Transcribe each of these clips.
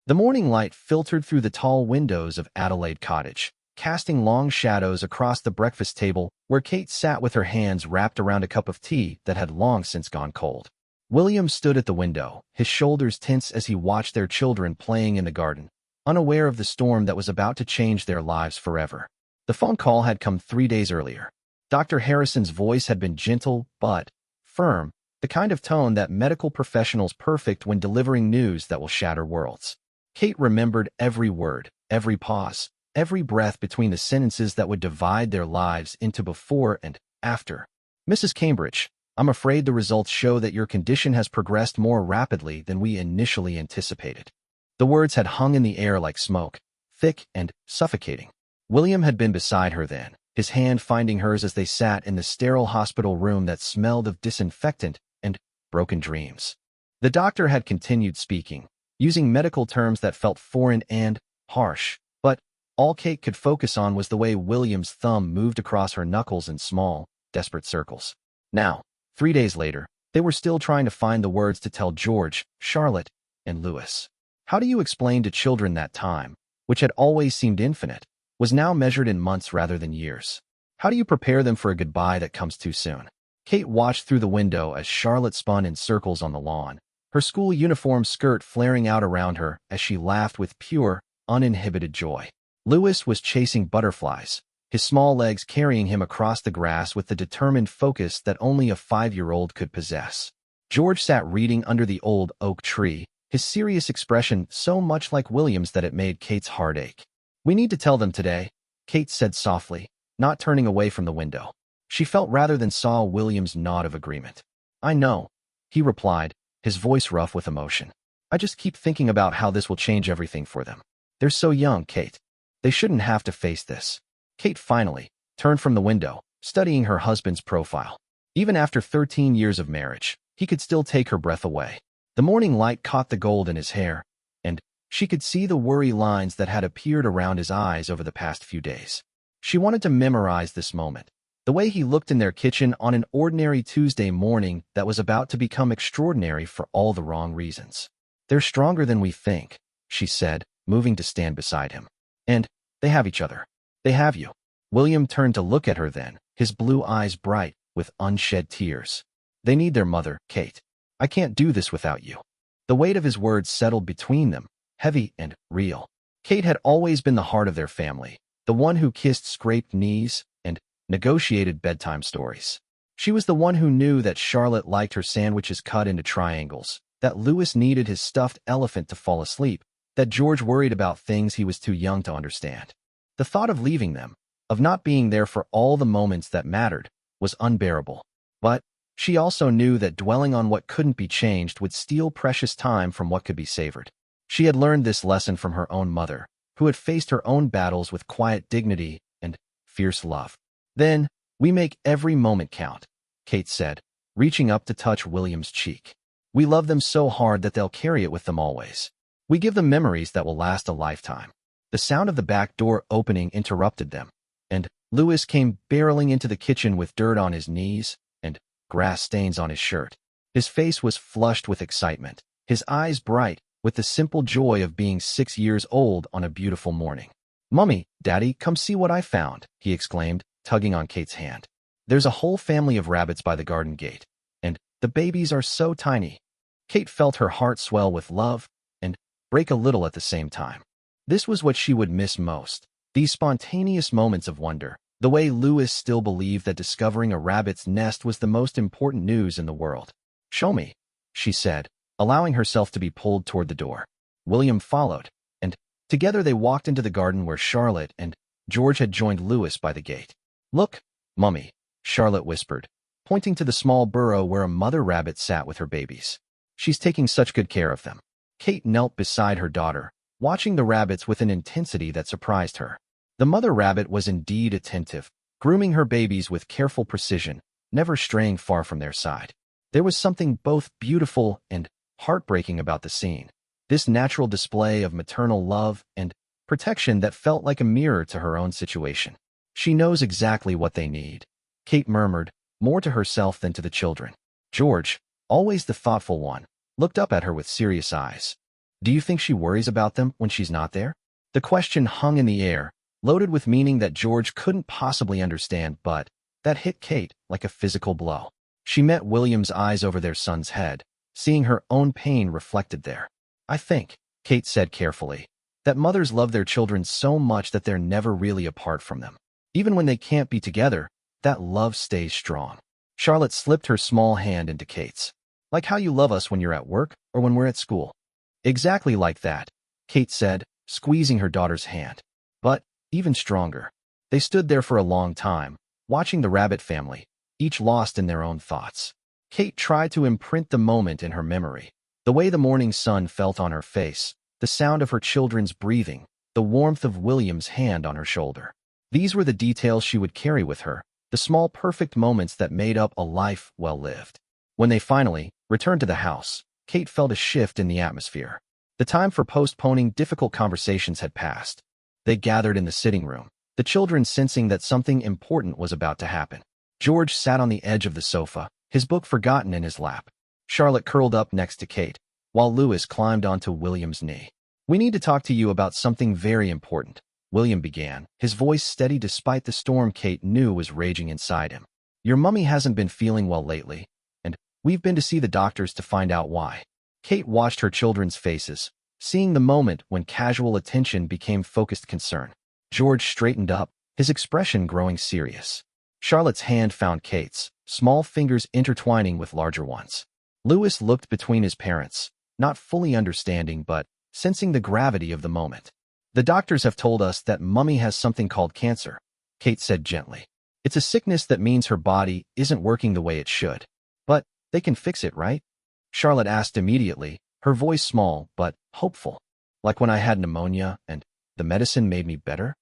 The morning light filtered through the tall windows of Adelaide Cottage, casting long shadows across the breakfast table where Kate sat with her hands wrapped around a cup of tea that had long since gone cold. William stood at the window, his shoulders tense as he watched their children playing in the garden, unaware of the storm that was about to change their lives forever. The phone call had come 3 days earlier. Dr. Harrison's voice had been gentle but firm, the kind of tone that medical professionals perfect when delivering news that will shatter worlds. Kate remembered every word, every pause, every breath between the sentences that would divide their lives into before and after. "Mrs. Cambridge, I'm afraid the results show that your condition has progressed more rapidly than we initially anticipated." The words had hung in the air like smoke, thick and suffocating. William had been beside her then, his hand finding hers as they sat in the sterile hospital room that smelled of disinfectant and broken dreams. The doctor had continued speaking, using medical terms that felt foreign and harsh, but all Kate could focus on was the way William's thumb moved across her knuckles in small, desperate circles. Now, 3 days later, they were still trying to find the words to tell George, Charlotte, and Louis. How do you explain to children that time, which had always seemed infinite, was now measured in months rather than years? How do you prepare them for a goodbye that comes too soon? Kate watched through the window as Charlotte spun in circles on the lawn, her school uniform skirt flaring out around her as she laughed with pure, uninhibited joy. Louis was chasing butterflies, his small legs carrying him across the grass with the determined focus that only a 5-year-old could possess. George sat reading under the old oak tree, his serious expression so much like William's that it made Kate's heart ache. "We need to tell them today," Kate said softly, not turning away from the window. She felt rather than saw William's nod of agreement. "I know," he replied, his voice rough with emotion. "I just keep thinking about how this will change everything for them. They're so young, Kate. They shouldn't have to face this." Kate finally turned from the window, studying her husband's profile. Even after 13 years of marriage, he could still take her breath away. The morning light caught the gold in his hair, and she could see the worry lines that had appeared around his eyes over the past few days. She wanted to memorize this moment, the way he looked in their kitchen on an ordinary Tuesday morning that was about to become extraordinary for all the wrong reasons. "They're stronger than we think," she said, moving to stand beside him. "And they have each other. They have you." William turned to look at her then, his blue eyes bright with unshed tears. "They need their mother, Kate. I can't do this without you." The weight of his words settled between them, heavy and real. Kate had always been the heart of their family, the one who kissed scraped knees and negotiated bedtime stories. She was the one who knew that Charlotte liked her sandwiches cut into triangles, that Louis needed his stuffed elephant to fall asleep, that George worried about things he was too young to understand. The thought of leaving them, of not being there for all the moments that mattered, was unbearable. But she also knew that dwelling on what couldn't be changed would steal precious time from what could be savored. She had learned this lesson from her own mother, who had faced her own battles with quiet dignity and fierce love. "Then, we make every moment count," Kate said, reaching up to touch William's cheek. "We love them so hard that they'll carry it with them always. We give them memories that will last a lifetime." The sound of the back door opening interrupted them, and Louis came barreling into the kitchen with dirt on his knees and grass stains on his shirt. His face was flushed with excitement, his eyes bright with the simple joy of being 6 years old on a beautiful morning. "Mummy, Daddy, come see what I found," he exclaimed, tugging on Kate's hand. "There's a whole family of rabbits by the garden gate, and the babies are so tiny." Kate felt her heart swell with love and break a little at the same time. This was what she would miss most, these spontaneous moments of wonder, the way Louis still believed that discovering a rabbit's nest was the most important news in the world. "Show me," she said, allowing herself to be pulled toward the door. William followed, and together they walked into the garden where Charlotte and George had joined Louis by the gate. "Look, Mummy," Charlotte whispered, pointing to the small burrow where a mother rabbit sat with her babies. "She's taking such good care of them." Kate knelt beside her daughter, watching the rabbits with an intensity that surprised her. The mother rabbit was indeed attentive, grooming her babies with careful precision, never straying far from their side. There was something both beautiful and heartbreaking about the scene, this natural display of maternal love and protection that felt like a mirror to her own situation. "She knows exactly what they need," Kate murmured, more to herself than to the children. George, always the thoughtful one, looked up at her with serious eyes. Do you think she worries about them when she's not there? The question hung in the air, loaded with meaning that George couldn't possibly understand, but that hit Kate like a physical blow. She met William's eyes over their son's head, seeing her own pain reflected there. I think, Kate said carefully, that mothers love their children so much that they're never really apart from them. Even when they can't be together, that love stays strong. Charlotte slipped her small hand into Kate's. Like how you love us when you're at work or when we're at school. Exactly like that, Kate said, squeezing her daughter's hand. But even stronger. They stood there for a long time, watching the rabbit family, each lost in their own thoughts. Kate tried to imprint the moment in her memory. The way the morning sun felt on her face, the sound of her children's breathing, the warmth of William's hand on her shoulder. These were the details she would carry with her, the small perfect moments that made up a life well lived. When they finally returned to the house, Kate felt a shift in the atmosphere. The time for postponing difficult conversations had passed. They gathered in the sitting room, the children sensing that something important was about to happen. George sat on the edge of the sofa, his book forgotten in his lap. Charlotte curled up next to Kate, while Louis climbed onto William's knee. We need to talk to you about something very important, William began, his voice steady despite the storm Kate knew was raging inside him. Your mummy hasn't been feeling well lately, and we've been to see the doctors to find out why. Kate watched her children's faces, seeing the moment when casual attention became focused concern. George straightened up, his expression growing serious. Charlotte's hand found Kate's, small fingers intertwining with larger ones. Louis looked between his parents, not fully understanding but sensing the gravity of the moment. The doctors have told us that Mummy has something called cancer, Kate said gently. It's a sickness that means her body isn't working the way it should. But they can fix it, right? Charlotte asked immediately, her voice small but hopeful. Like when I had pneumonia and the medicine made me better?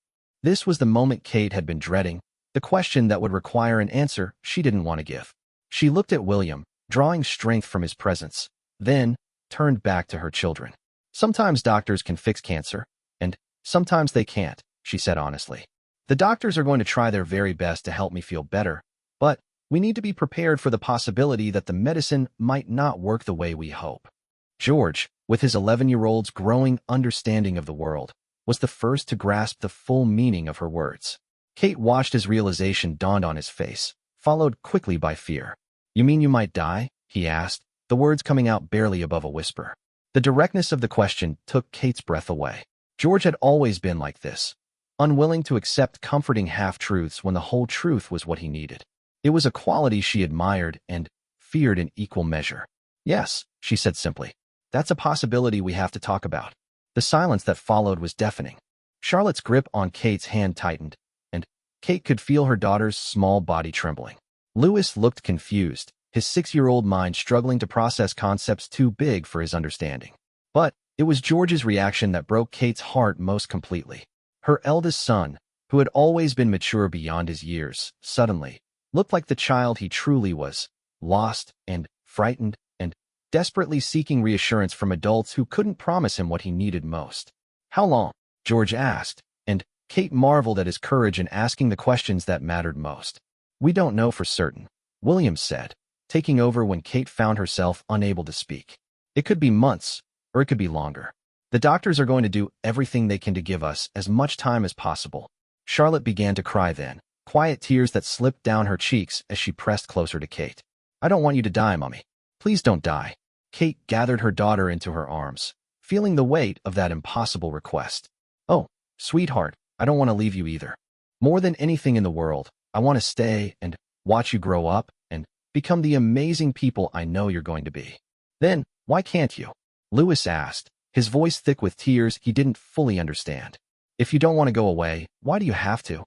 This was the moment Kate had been dreading, the question that would require an answer she didn't want to give. She looked at William, drawing strength from his presence, then turned back to her children. Sometimes doctors can fix cancer, and sometimes they can't, she said honestly. The doctors are going to try their very best to help me feel better, but we need to be prepared for the possibility that the medicine might not work the way we hope. George, with his 11-year-old's growing understanding of the world, was the first to grasp the full meaning of her words. Kate watched as realization dawned on his face, followed quickly by fear. You mean you might die? He asked, the words coming out barely above a whisper. The directness of the question took Kate's breath away. George had always been like this, unwilling to accept comforting half-truths when the whole truth was what he needed. It was a quality she admired and feared in equal measure. Yes, she said simply. That's a possibility we have to talk about. The silence that followed was deafening. Charlotte's grip on Kate's hand tightened, and Kate could feel her daughter's small body trembling. Louis looked confused, his 6-year-old mind struggling to process concepts too big for his understanding. But it was George's reaction that broke Kate's heart most completely. Her eldest son, who had always been mature beyond his years, suddenly looked like the child he truly was, lost and frightened and desperately seeking reassurance from adults who couldn't promise him what he needed most. How long? George asked, and Kate marveled at his courage in asking the questions that mattered most. We don't know for certain, William said, taking over when Kate found herself unable to speak. It could be months, or it could be longer. The doctors are going to do everything they can to give us as much time as possible. Charlotte began to cry then, quiet tears that slipped down her cheeks as she pressed closer to Kate. I don't want you to die, Mummy. Please don't die. Kate gathered her daughter into her arms, feeling the weight of that impossible request. Oh, sweetheart, I don't want to leave you either. More than anything in the world, I want to stay and watch you grow up and become the amazing people I know you're going to be. Then, why can't you? Louis asked, his voice thick with tears he didn't fully understand. If you don't want to go away, why do you have to?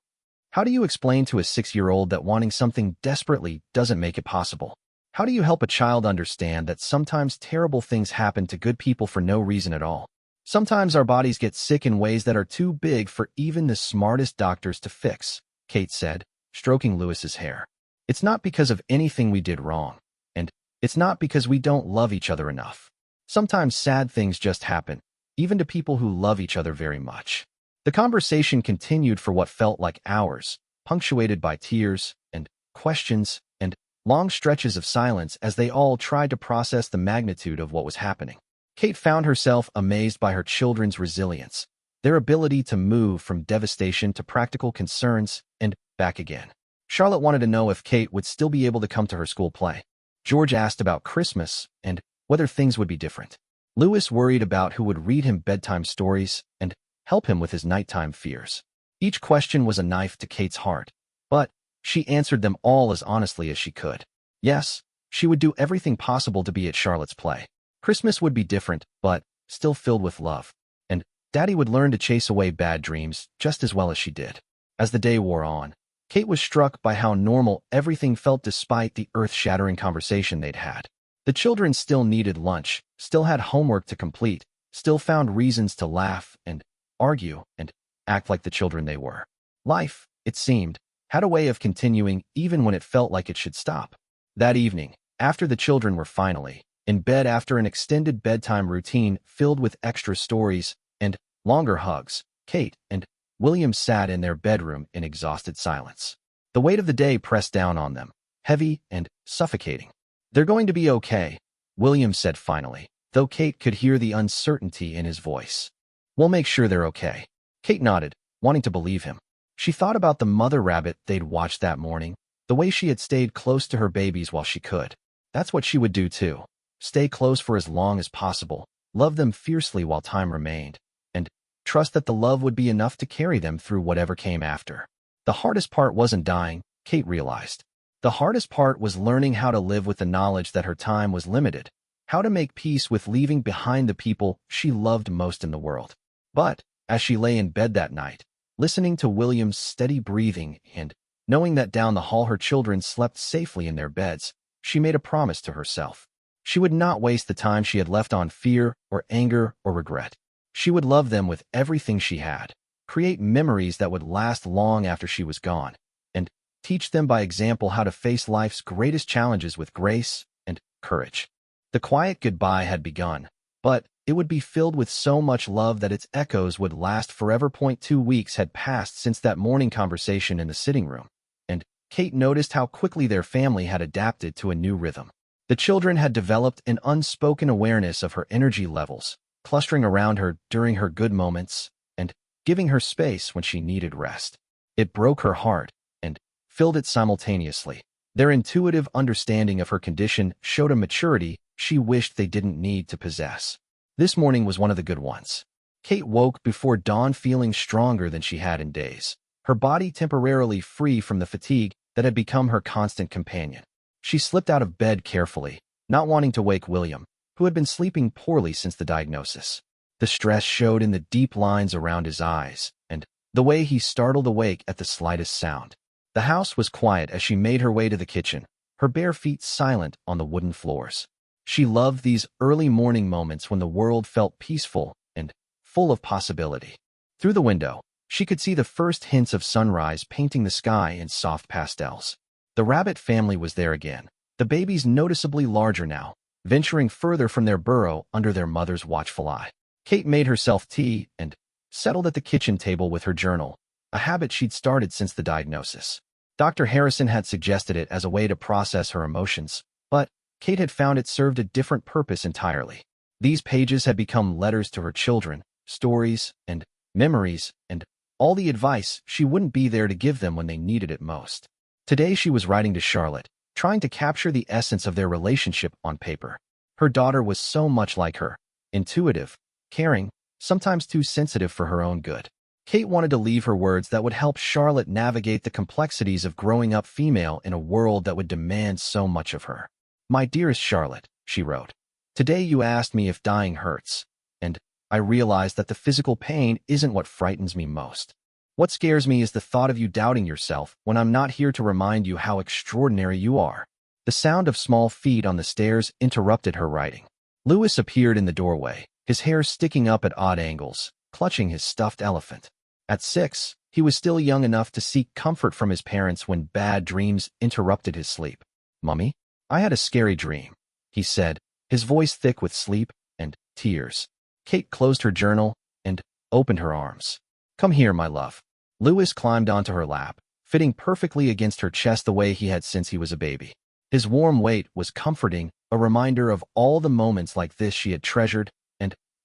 How do you explain to a 6-year-old that wanting something desperately doesn't make it possible? How do you help a child understand that sometimes terrible things happen to good people for no reason at all? Sometimes our bodies get sick in ways that are too big for even the smartest doctors to fix, Kate said, stroking Louis's hair. It's not because of anything we did wrong, and it's not because we don't love each other enough. Sometimes sad things just happen, even to people who love each other very much. The conversation continued for what felt like hours, punctuated by tears and questions and long stretches of silence as they all tried to process the magnitude of what was happening. Kate found herself amazed by her children's resilience, their ability to move from devastation to practical concerns and back again. Charlotte wanted to know if Kate would still be able to come to her school play. George asked about Christmas and whether things would be different. Louis worried about who would read him bedtime stories and help him with his nighttime fears. Each question was a knife to Kate's heart, but she answered them all as honestly as she could. Yes, she would do everything possible to be at Charlotte's play. Christmas would be different, but still filled with love. And Daddy would learn to chase away bad dreams just as well as she did. As the day wore on, Kate was struck by how normal everything felt despite the earth-shattering conversation they'd had. The children still needed lunch, still had homework to complete, still found reasons to laugh and argue and act like the children they were. Life, it seemed, had a way of continuing even when it felt like it should stop. That evening, after the children were finally in bed after an extended bedtime routine filled with extra stories and longer hugs, Kate and William sat in their bedroom in exhausted silence. The weight of the day pressed down on them, heavy and suffocating. "They're going to be okay," William said finally, though Kate could hear the uncertainty in his voice. "We'll make sure they're okay." Kate nodded, wanting to believe him. She thought about the mother rabbit they'd watched that morning, the way she had stayed close to her babies while she could. That's what she would do too. Stay close for as long as possible, love them fiercely while time remained, and trust that the love would be enough to carry them through whatever came after. The hardest part wasn't dying, Kate realized. The hardest part was learning how to live with the knowledge that her time was limited, how to make peace with leaving behind the people she loved most in the world. But, as she lay in bed that night, listening to William's steady breathing and knowing that down the hall her children slept safely in their beds, she made a promise to herself. She would not waste the time she had left on fear or anger or regret. She would love them with everything she had, create memories that would last long after she was gone, and teach them by example how to face life's greatest challenges with grace and courage. The quiet goodbye had begun, but it would be filled with so much love that its echoes would last forever. 2 weeks had passed since that morning conversation in the sitting room, and Kate noticed how quickly their family had adapted to a new rhythm. The children had developed an unspoken awareness of her energy levels, clustering around her during her good moments and giving her space when she needed rest. It broke her heart and filled it simultaneously. Their intuitive understanding of her condition showed a maturity she wished they didn't need to possess. This morning was one of the good ones. Kate woke before dawn feeling stronger than she had in days, her body temporarily free from the fatigue that had become her constant companion. She slipped out of bed carefully, not wanting to wake William, who had been sleeping poorly since the diagnosis. The stress showed in the deep lines around his eyes, and the way he startled awake at the slightest sound. The house was quiet as she made her way to the kitchen, her bare feet silent on the wooden floors. She loved these early morning moments when the world felt peaceful and full of possibility. Through the window, she could see the first hints of sunrise painting the sky in soft pastels. The rabbit family was there again, the babies noticeably larger now, venturing further from their burrow under their mother's watchful eye. Kate made herself tea and settled at the kitchen table with her journal, a habit she'd started since the diagnosis. Dr. Harrison had suggested it as a way to process her emotions, but Kate had found it served a different purpose entirely. These pages had become letters to her children, stories and memories, and all the advice she wouldn't be there to give them when they needed it most. Today she was writing to Charlotte, trying to capture the essence of their relationship on paper. Her daughter was so much like her, intuitive, caring, sometimes too sensitive for her own good. Kate wanted to leave her words that would help Charlotte navigate the complexities of growing up female in a world that would demand so much of her. "My dearest Charlotte," she wrote, "today you asked me if dying hurts, and I realized that the physical pain isn't what frightens me most. What scares me is the thought of you doubting yourself when I'm not here to remind you how extraordinary you are." The sound of small feet on the stairs interrupted her writing. Louis appeared in the doorway, his hair sticking up at odd angles, clutching his stuffed elephant. At 6, he was still young enough to seek comfort from his parents when bad dreams interrupted his sleep. "Mummy, I had a scary dream," he said, his voice thick with sleep and tears. Kate closed her journal and opened her arms. "Come here, my love." Louis climbed onto her lap, fitting perfectly against her chest the way he had since he was a baby. His warm weight was comforting, a reminder of all the moments like this she had treasured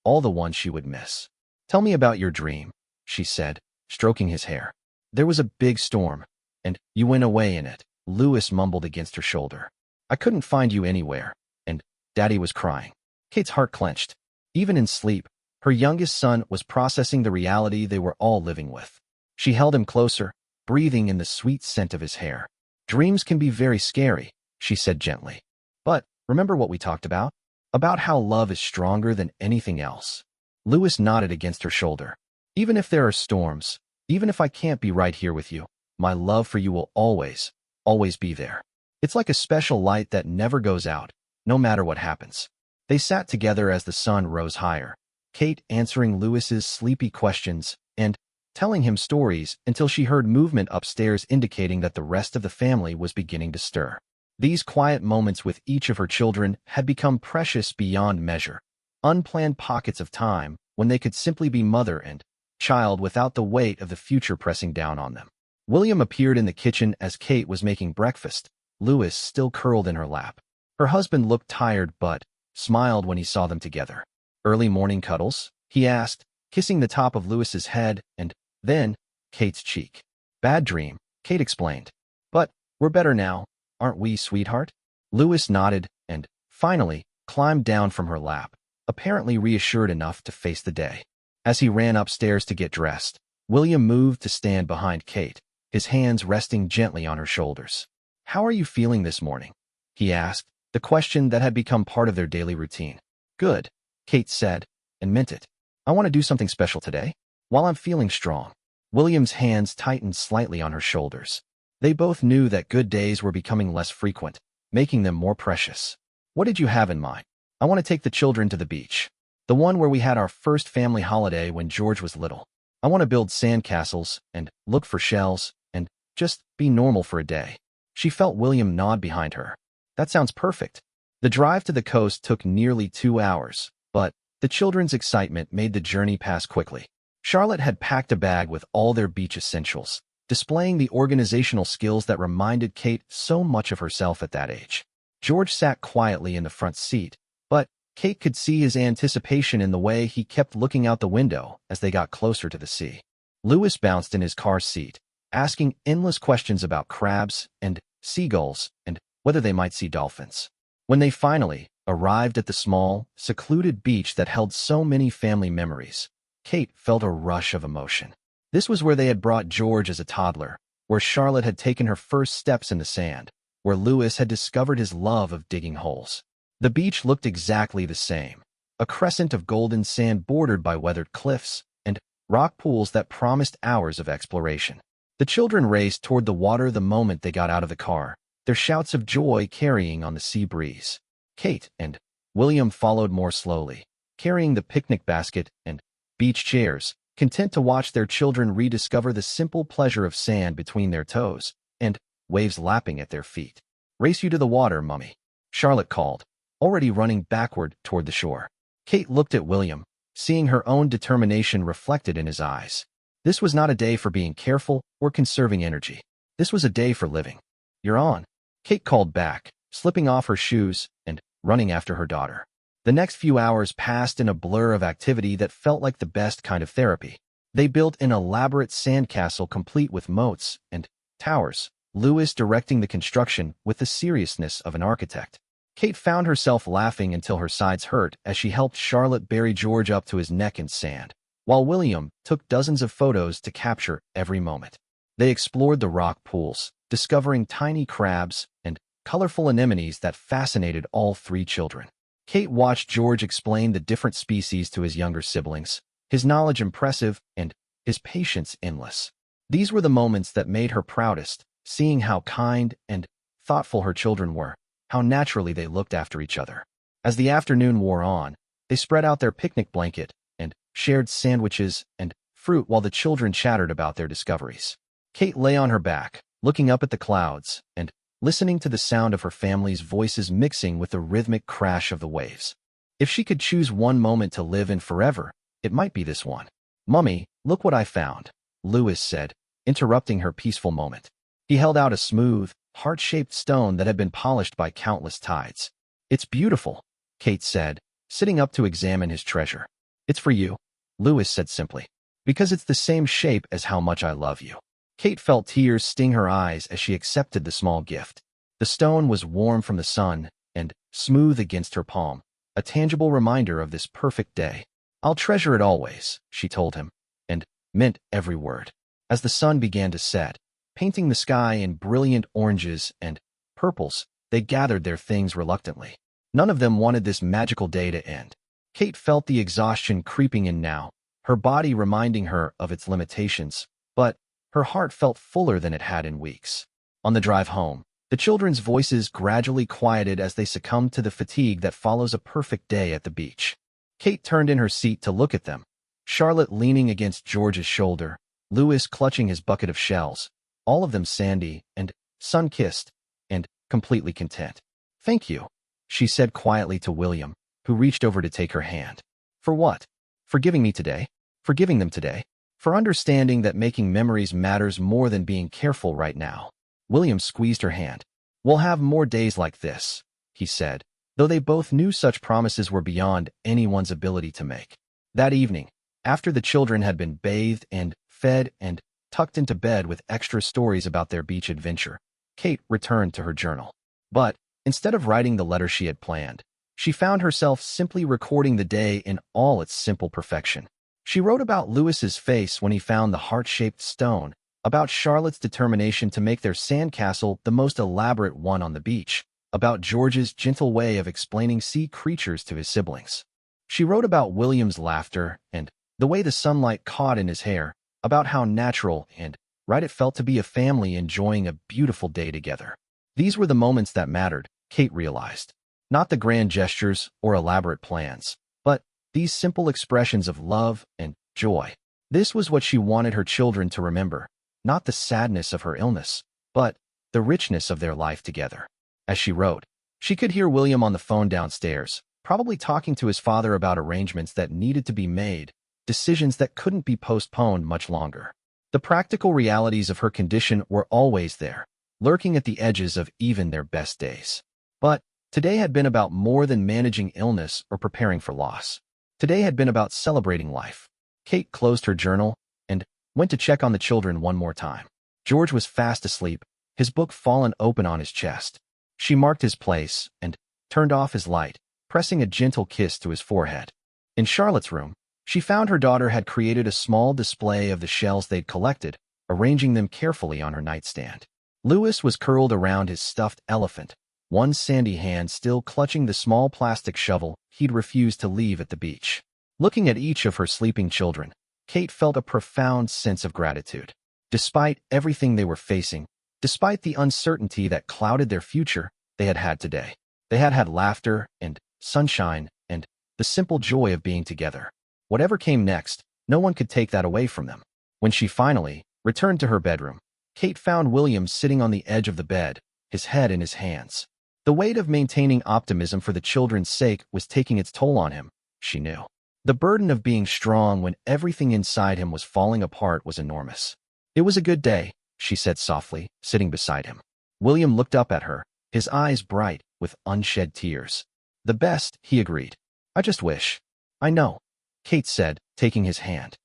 all the ones she would miss. "Tell me about your dream," she said, stroking his hair. "There was a big storm, and you went away in it," Louis mumbled against her shoulder. "I couldn't find you anywhere, and Daddy was crying." Kate's heart clenched. Even in sleep, her youngest son was processing the reality they were all living with. She held him closer, breathing in the sweet scent of his hair. "Dreams can be very scary," she said gently. "But remember what we talked about? About how love is stronger than anything else." Louis nodded against her shoulder. "Even if there are storms, even if I can't be right here with you, my love for you will always, always be there. It's like a special light that never goes out, no matter what happens." They sat together as the sun rose higher, Kate answering Louis's sleepy questions and telling him stories until she heard movement upstairs indicating that the rest of the family was beginning to stir. These quiet moments with each of her children had become precious beyond measure, unplanned pockets of time when they could simply be mother and child without the weight of the future pressing down on them. William appeared in the kitchen as Kate was making breakfast, Louis still curled in her lap. Her husband looked tired but smiled when he saw them together. "Early morning cuddles?" he asked, kissing the top of Louis's head and then Kate's cheek. "Bad dream," Kate explained. "But we're better now, aren't we, sweetheart?" Louis nodded and, finally, climbed down from her lap, apparently reassured enough to face the day. As he ran upstairs to get dressed, William moved to stand behind Kate, his hands resting gently on her shoulders. "How are you feeling this morning?" he asked, the question that had become part of their daily routine. "Good," Kate said, and meant it. "I want to do something special today. While I'm feeling strong." William's hands tightened slightly on her shoulders. They both knew that good days were becoming less frequent, making them more precious. "What did you have in mind?" "I want to take the children to the beach. The one where we had our first family holiday when George was little. I want to build sandcastles and look for shells and just be normal for a day." She felt William nod behind her. "That sounds perfect." The drive to the coast took nearly 2 hours, but the children's excitement made the journey pass quickly. Charlotte had packed a bag with all their beach essentials, displaying the organizational skills that reminded Kate so much of herself at that age. George sat quietly in the front seat, but Kate could see his anticipation in the way he kept looking out the window as they got closer to the sea. Louis bounced in his car seat, asking endless questions about crabs and seagulls and whether they might see dolphins. When they finally arrived at the small, secluded beach that held so many family memories, Kate felt a rush of emotion. This was where they had brought George as a toddler, where Charlotte had taken her first steps in the sand, where Louis had discovered his love of digging holes. The beach looked exactly the same, a crescent of golden sand bordered by weathered cliffs and rock pools that promised hours of exploration. The children raced toward the water the moment they got out of the car, their shouts of joy carrying on the sea breeze. Kate and William followed more slowly, carrying the picnic basket and beach chairs, content to watch their children rediscover the simple pleasure of sand between their toes and waves lapping at their feet. "Race you to the water, Mummy," Charlotte called, already running backward toward the shore. Kate looked at William, seeing her own determination reflected in his eyes. This was not a day for being careful or conserving energy. This was a day for living. "You're on," Kate called back, slipping off her shoes and running after her daughter. The next few hours passed in a blur of activity that felt like the best kind of therapy. They built an elaborate sandcastle complete with moats and towers, Louis directing the construction with the seriousness of an architect. Kate found herself laughing until her sides hurt as she helped Charlotte bury George up to his neck in sand, while William took dozens of photos to capture every moment. They explored the rock pools, discovering tiny crabs and colorful anemones that fascinated all 3 children. Kate watched George explain the different species to his younger siblings, his knowledge impressive and his patience endless. These were the moments that made her proudest, seeing how kind and thoughtful her children were, how naturally they looked after each other. As the afternoon wore on, they spread out their picnic blanket and shared sandwiches and fruit while the children chattered about their discoveries. Kate lay on her back, looking up at the clouds and listening to the sound of her family's voices mixing with the rhythmic crash of the waves. If she could choose one moment to live in forever, it might be this one. "Mummy, look what I found," Louis said, interrupting her peaceful moment. He held out a smooth, heart-shaped stone that had been polished by countless tides. "It's beautiful," Kate said, sitting up to examine his treasure. It's for you, Lewis said simply. Because it's the same shape as how much I love you. Kate felt tears sting her eyes as she accepted the small gift. The stone was warm from the sun and smooth against her palm, a tangible reminder of this perfect day. I'll treasure it always, she told him, and meant every word. As the sun began to set, painting the sky in brilliant oranges and purples, they gathered their things reluctantly. None of them wanted this magical day to end. Kate felt the exhaustion creeping in now, her body reminding her of its limitations, but her heart felt fuller than it had in weeks. On the drive home, the children's voices gradually quieted as they succumbed to the fatigue that follows a perfect day at the beach. Kate turned in her seat to look at them, Charlotte leaning against George's shoulder, Lewis clutching his bucket of shells, all of them sandy and sun-kissed and completely content. Thank you, she said quietly to William, who reached over to take her hand. For what? For giving me today? For giving them today? For understanding that making memories matters more than being careful right now. William squeezed her hand. We'll have more days like this, he said, though they both knew such promises were beyond anyone's ability to make. That evening, after the children had been bathed and fed and tucked into bed with extra stories about their beach adventure, Kate returned to her journal. But instead of writing the letter she had planned, she found herself simply recording the day in all its simple perfection. She wrote about Lewis's face when he found the heart-shaped stone, about Charlotte's determination to make their sandcastle the most elaborate one on the beach, about George's gentle way of explaining sea creatures to his siblings. She wrote about William's laughter and the way the sunlight caught in his hair, about how natural and right it felt to be a family enjoying a beautiful day together. These were the moments that mattered, Kate realized. Not the grand gestures or elaborate plans, but these simple expressions of love and joy. This was what she wanted her children to remember, not the sadness of her illness, but the richness of their life together. As she wrote, she could hear William on the phone downstairs, probably talking to his father about arrangements that needed to be made, decisions that couldn't be postponed much longer. The practical realities of her condition were always there, lurking at the edges of even their best days. But today had been about more than managing illness or preparing for loss. Today had been about celebrating life. Kate closed her journal and went to check on the children one more time. George was fast asleep, his book fallen open on his chest. She marked his place and turned off his light, pressing a gentle kiss to his forehead. In Charlotte's room, she found her daughter had created a small display of the shells they'd collected, arranging them carefully on her nightstand. Lewis was curled around his stuffed elephant, one sandy hand still clutching the small plastic shovel he'd refused to leave at the beach. Looking at each of her sleeping children, Kate felt a profound sense of gratitude. Despite everything they were facing, despite the uncertainty that clouded their future, they had had today. They had had laughter and sunshine and the simple joy of being together. Whatever came next, no one could take that away from them. When she finally returned to her bedroom, Kate found William sitting on the edge of the bed, his head in his hands. The weight of maintaining optimism for the children's sake was taking its toll on him, she knew. The burden of being strong when everything inside him was falling apart was enormous. It was a good day, she said softly, sitting beside him. William looked up at her, his eyes bright with unshed tears. The best, he agreed. I just wish. I know, Kate said, taking his hand.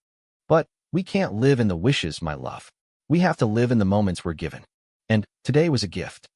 But we can't live in the wishes, my love. We have to live in the moments we're given. And today was a gift.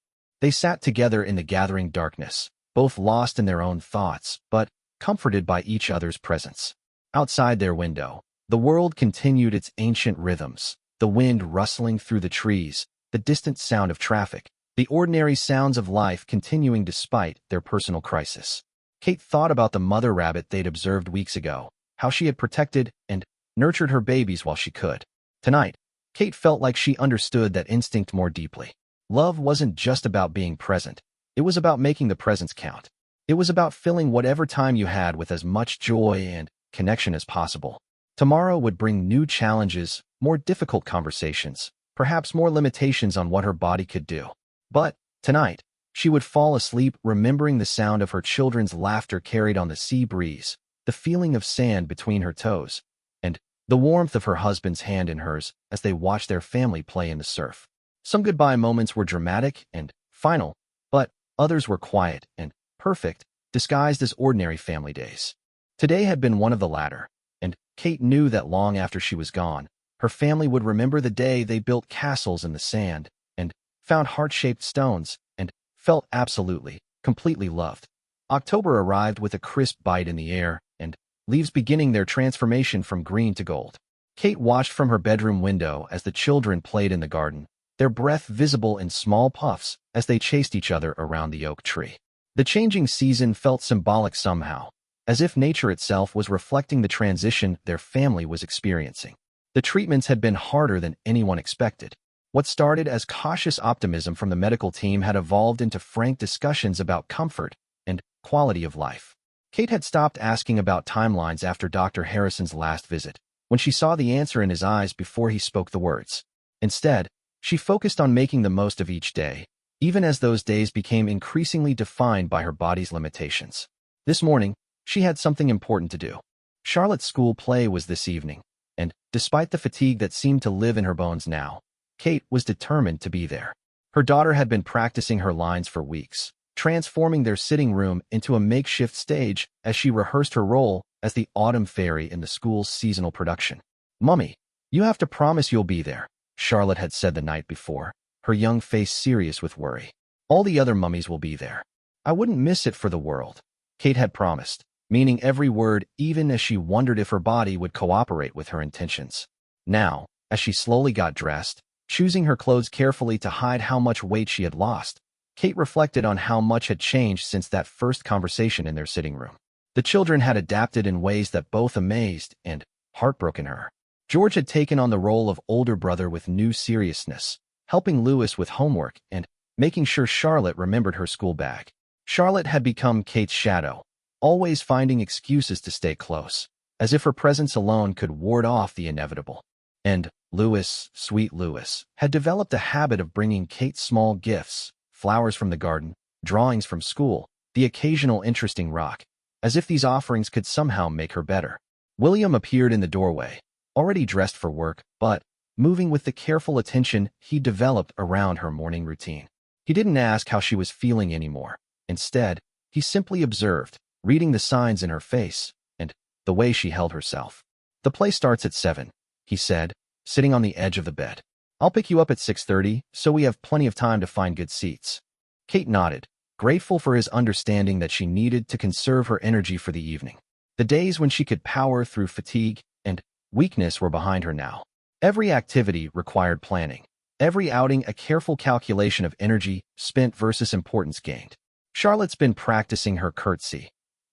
They sat together in the gathering darkness, both lost in their own thoughts, but comforted by each other's presence. Outside their window, the world continued its ancient rhythms, the wind rustling through the trees, the distant sound of traffic, the ordinary sounds of life continuing despite their personal crisis. Kate thought about the mother rabbit they'd observed weeks ago, how she had protected and nurtured her babies while she could. Tonight, Kate felt like she understood that instinct more deeply. Love wasn't just about being present. It was about making the presence count. It was about filling whatever time you had with as much joy and connection as possible. Tomorrow would bring new challenges, more difficult conversations, perhaps more limitations on what her body could do. But tonight, she would fall asleep remembering the sound of her children's laughter carried on the sea breeze, the feeling of sand between her toes, and the warmth of her husband's hand in hers as they watched their family play in the surf. Some goodbye moments were dramatic and final, but others were quiet and perfect, disguised as ordinary family days. Today had been one of the latter, and Kate knew that long after she was gone, her family would remember the day they built castles in the sand and found heart-shaped stones and felt absolutely, completely loved. October arrived with a crisp bite in the air and leaves beginning their transformation from green to gold. Kate watched from her bedroom window as the children played in the garden, their breath visible in small puffs as they chased each other around the oak tree. The changing season felt symbolic somehow, as if nature itself was reflecting the transition their family was experiencing. The treatments had been harder than anyone expected. What started as cautious optimism from the medical team had evolved into frank discussions about comfort and quality of life. Kate had stopped asking about timelines after Dr. Harrison's last visit, when she saw the answer in his eyes before he spoke the words. Instead, she focused on making the most of each day, even as those days became increasingly defined by her body's limitations. This morning, she had something important to do. Charlotte's school play was this evening, and despite the fatigue that seemed to live in her bones now, Kate was determined to be there. Her daughter had been practicing her lines for weeks, transforming their sitting room into a makeshift stage as she rehearsed her role as the autumn fairy in the school's seasonal production. "Mummy, you have to promise you'll be there," Charlotte had said the night before, her young face serious with worry. "All the other mummies will be there." "I wouldn't miss it for the world," Kate had promised, meaning every word even as she wondered if her body would cooperate with her intentions. Now, as she slowly got dressed, choosing her clothes carefully to hide how much weight she had lost, Kate reflected on how much had changed since that first conversation in their sitting room. The children had adapted in ways that both amazed and heartbroken her. George had taken on the role of older brother with new seriousness, helping Lewis with homework and making sure Charlotte remembered her school bag. Charlotte had become Kate's shadow, always finding excuses to stay close, as if her presence alone could ward off the inevitable. And Lewis, sweet Lewis, had developed a habit of bringing Kate small gifts, flowers from the garden, drawings from school, the occasional interesting rock, as if these offerings could somehow make her better. William appeared in the doorway, already dressed for work, but moving with the careful attention he developed around her morning routine. He didn't ask how she was feeling anymore. Instead, he simply observed, reading the signs in her face and the way she held herself. "The play starts at 7, he said, sitting on the edge of the bed. "I'll pick you up at 6:30, so we have plenty of time to find good seats." Kate nodded, grateful for his understanding that she needed to conserve her energy for the evening. The days when she could power through fatigue and weakness were behind her now. Every activity required planning, every outing a careful calculation of energy spent versus importance gained. "Charlotte's been practicing her curtsy,"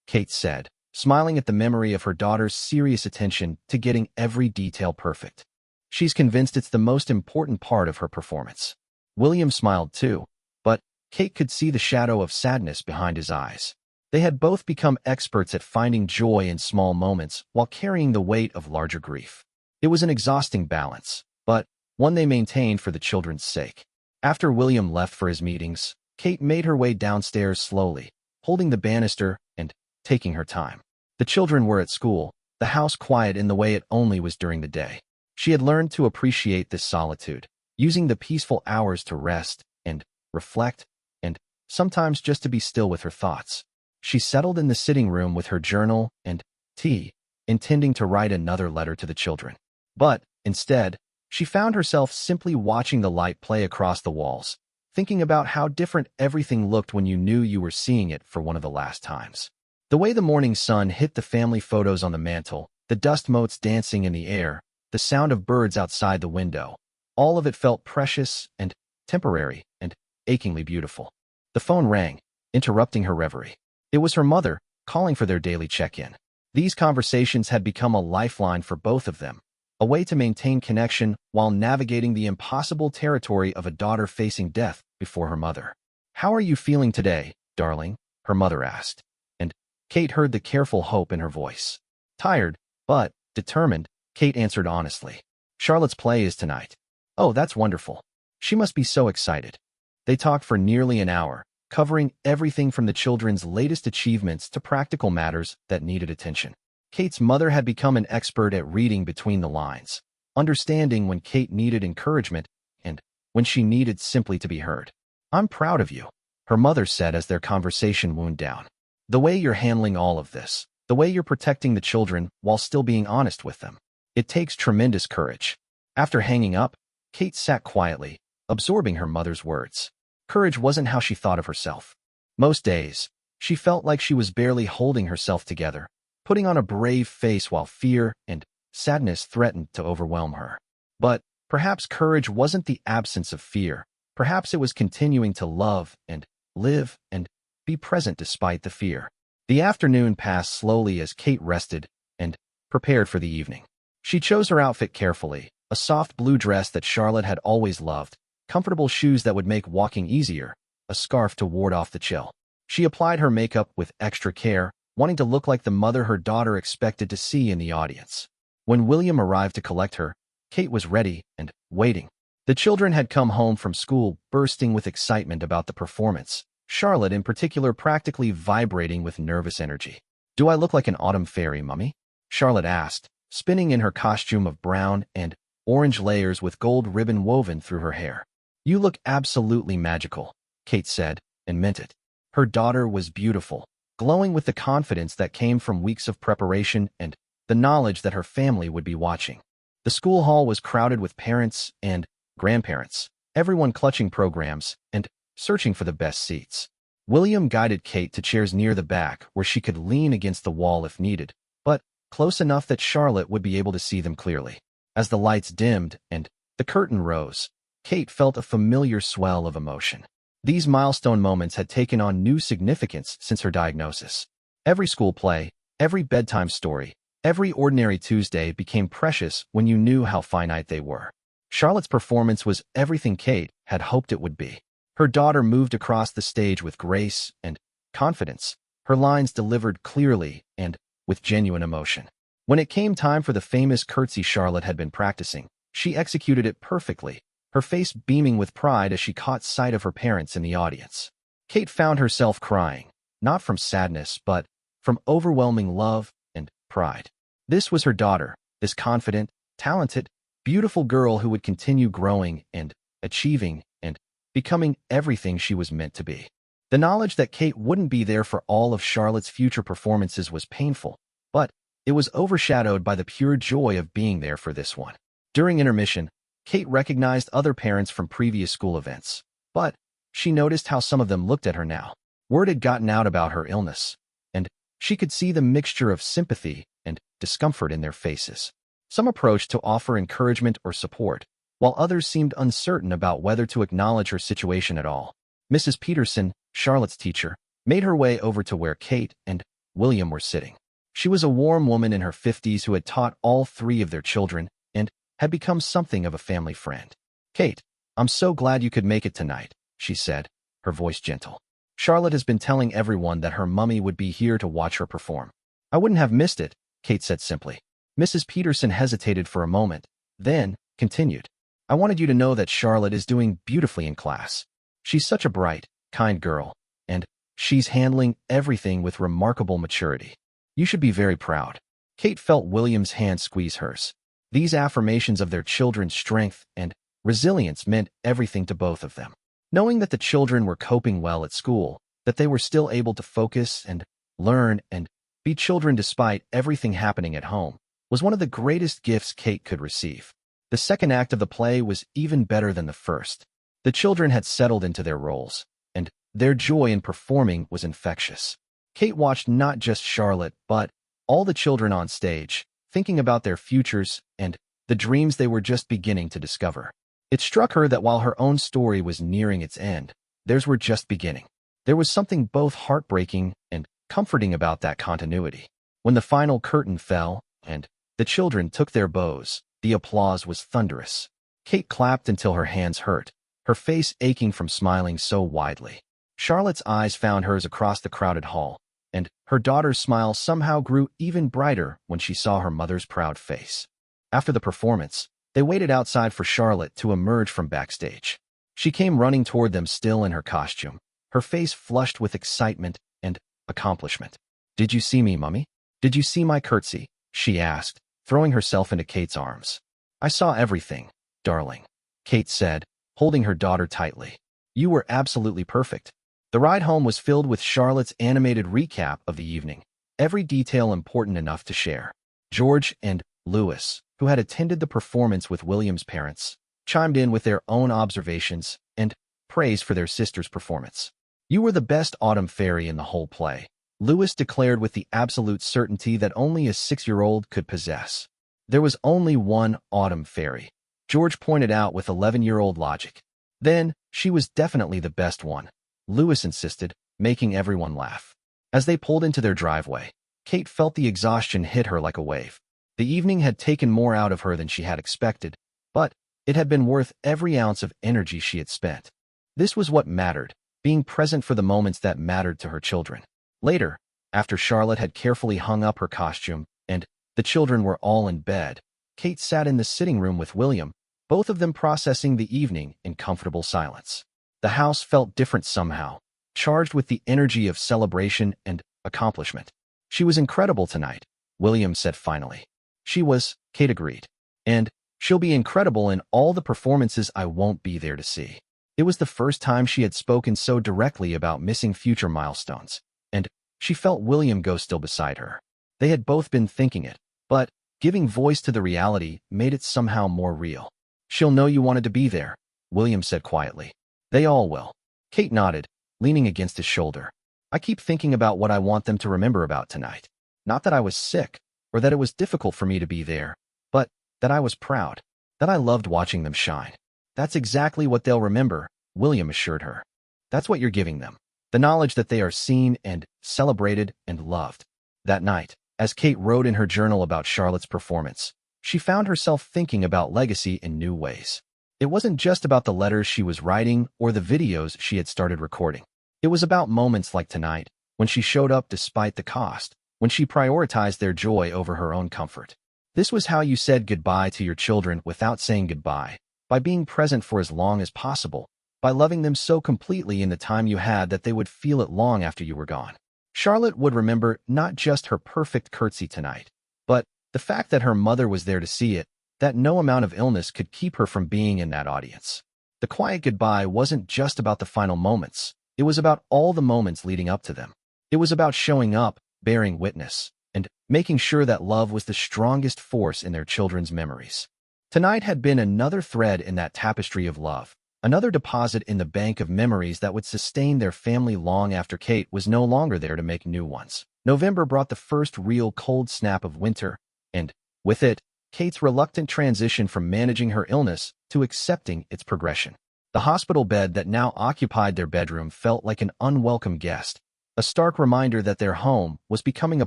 Kate said, smiling at the memory of her daughter's serious attention to getting every detail perfect. "She's convinced it's the most important part of her performance." William smiled too, but Kate could see the shadow of sadness behind his eyes. They had both become experts at finding joy in small moments while carrying the weight of larger grief. It was an exhausting balance, but one they maintained for the children's sake. After William left for his meetings, Kate made her way downstairs slowly, holding the banister and taking her time. The children were at school, the house quiet in the way it only was during the day. She had learned to appreciate this solitude, using the peaceful hours to rest and reflect and sometimes just to be still with her thoughts. She settled in the sitting room with her journal and tea, intending to write another letter to the children. But, instead, she found herself simply watching the light play across the walls, thinking about how different everything looked when you knew you were seeing it for one of the last times. The way the morning sun hit the family photos on the mantel, the dust motes dancing in the air, the sound of birds outside the window, all of it felt precious and temporary and achingly beautiful. The phone rang, interrupting her reverie. It was her mother, calling for their daily check-in. These conversations had become a lifeline for both of them, a way to maintain connection while navigating the impossible territory of a daughter facing death before her mother. "How are you feeling today, darling?" her mother asked, and Kate heard the careful hope in her voice. "Tired, but determined," Kate answered honestly. "Charlotte's play is tonight." "Oh, that's wonderful. She must be so excited." They talked for nearly an hour, covering everything from the children's latest achievements to practical matters that needed attention. Kate's mother had become an expert at reading between the lines, understanding when Kate needed encouragement and when she needed simply to be heard. "I'm proud of you," her mother said as their conversation wound down. "The way you're handling all of this, The way you're protecting the children while still being honest with them. It takes tremendous courage. After hanging up, Kate sat quietly, absorbing her mother's words. Courage wasn't how she thought of herself. Most days, she felt like she was barely holding herself together, putting on a brave face while fear and sadness threatened to overwhelm her. But perhaps courage wasn't the absence of fear. Perhaps it was continuing to love and live and be present despite the fear. The afternoon passed slowly as Kate rested and prepared for the evening. She chose her outfit carefully, a soft blue dress that Charlotte had always loved, comfortable shoes that would make walking easier, a scarf to ward off the chill. She applied her makeup with extra care, wanting to look like the mother her daughter expected to see in the audience. When William arrived to collect her, Kate was ready and waiting. The children had come home from school bursting with excitement about the performance, Charlotte in particular practically vibrating with nervous energy. "Do I look like an autumn fairy, Mummy?" Charlotte asked, spinning in her costume of brown and orange layers with gold ribbon woven through her hair. "You look absolutely magical," Kate said, and meant it. Her daughter was beautiful, glowing with the confidence that came from weeks of preparation and the knowledge that her family would be watching. The school hall was crowded with parents and grandparents, everyone clutching programs and searching for the best seats. William guided Kate to chairs near the back where she could lean against the wall if needed, but close enough that Charlotte would be able to see them clearly. As the lights dimmed and the curtain rose, Kate felt a familiar swell of emotion. These milestone moments had taken on new significance since her diagnosis. Every school play, every bedtime story, every ordinary Tuesday became precious when you knew how finite they were. Charlotte's performance was everything Kate had hoped it would be. Her daughter moved across the stage with grace and confidence, her lines delivered clearly and with genuine emotion. When it came time for the famous curtsy Charlotte had been practicing, she executed it perfectly, her face beaming with pride as she caught sight of her parents in the audience. Kate found herself crying, not from sadness but from overwhelming love and pride. This was her daughter, this confident, talented, beautiful girl who would continue growing and achieving and becoming everything she was meant to be. The knowledge that Kate wouldn't be there for all of Charlotte's future performances was painful, but it was overshadowed by the pure joy of being there for this one. During intermission, Kate recognized other parents from previous school events, but she noticed how some of them looked at her now. Word had gotten out about her illness, and she could see the mixture of sympathy and discomfort in their faces. Some approached to offer encouragement or support, while others seemed uncertain about whether to acknowledge her situation at all. Mrs. Peterson, Charlotte's teacher, made her way over to where Kate and William were sitting. She was a warm woman in her 50s who had taught all three of their children and had become something of a family friend. "Kate, I'm so glad you could make it tonight," she said, her voice gentle. "Charlotte has been telling everyone that her mummy would be here to watch her perform." "I wouldn't have missed it," Kate said simply. Mrs. Peterson hesitated for a moment, then continued. "I wanted you to know that Charlotte is doing beautifully in class. She's such a bright, kind girl, and she's handling everything with remarkable maturity. You should be very proud." Kate felt William's hand squeeze hers. These affirmations of their children's strength and resilience meant everything to both of them. Knowing that the children were coping well at school, that they were still able to focus and learn and be children despite everything happening at home, was one of the greatest gifts Kate could receive. The second act of the play was even better than the first. The children had settled into their roles, and their joy in performing was infectious. Kate watched not just Charlotte, but all the children on stage, thinking about their futures and the dreams they were just beginning to discover. It struck her that while her own story was nearing its end, theirs were just beginning. There was something both heartbreaking and comforting about that continuity. When the final curtain fell and the children took their bows, the applause was thunderous. Kate clapped until her hands hurt, her face aching from smiling so widely. Charlotte's eyes found hers across the crowded hall, and her daughter's smile somehow grew even brighter when she saw her mother's proud face. After the performance, they waited outside for Charlotte to emerge from backstage. She came running toward them still in her costume, her face flushed with excitement and accomplishment. "Did you see me, Mummy? Did you see my curtsy?" she asked, throwing herself into Kate's arms. "I saw everything, darling," Kate said, holding her daughter tightly. "You were absolutely perfect." The ride home was filled with Charlotte's animated recap of the evening, every detail important enough to share. George and Louis, who had attended the performance with William's parents, chimed in with their own observations and praise for their sister's performance. "You were the best autumn fairy in the whole play," Louis declared with the absolute certainty that only a 6-year-old could possess. "There was only one autumn fairy," George pointed out with 11-year-old logic. "Then, she was definitely the best one," Louis insisted, making everyone laugh. As they pulled into their driveway, Kate felt the exhaustion hit her like a wave. The evening had taken more out of her than she had expected, but it had been worth every ounce of energy she had spent. This was what mattered, being present for the moments that mattered to her children. Later, after Charlotte had carefully hung up her costume and the children were all in bed, Kate sat in the sitting room with William, both of them processing the evening in comfortable silence. The house felt different somehow, charged with the energy of celebration and accomplishment. "She was incredible tonight," William said finally. "She was," Kate agreed. "And she'll be incredible in all the performances I won't be there to see." It was the first time she had spoken so directly about missing future milestones, and she felt William go still beside her. They had both been thinking it, but giving voice to the reality made it somehow more real. "She'll know you wanted to be there," William said quietly. "They all will." Kate nodded, leaning against his shoulder. "I keep thinking about what I want them to remember about tonight. Not that I was sick, or that it was difficult for me to be there, but that I was proud, that I loved watching them shine." "That's exactly what they'll remember," William assured her. "That's what you're giving them, the knowledge that they are seen and celebrated and loved." That night, as Kate wrote in her journal about Charlotte's performance, she found herself thinking about legacy in new ways. It wasn't just about the letters she was writing or the videos she had started recording. It was about moments like tonight, when she showed up despite the cost, when she prioritized their joy over her own comfort. This was how you said goodbye to your children without saying goodbye, by being present for as long as possible, by loving them so completely in the time you had that they would feel it long after you were gone. Charlotte would remember not just her perfect curtsy tonight, but the fact that her mother was there to see it, that no amount of illness could keep her from being in that audience. The quiet goodbye wasn't just about the final moments, it was about all the moments leading up to them. It was about showing up, bearing witness, and making sure that love was the strongest force in their children's memories. Tonight had been another thread in that tapestry of love, another deposit in the bank of memories that would sustain their family long after Kate was no longer there to make new ones. November brought the first real cold snap of winter, and, with it, Kate's reluctant transition from managing her illness to accepting its progression. The hospital bed that now occupied their bedroom felt like an unwelcome guest, a stark reminder that their home was becoming a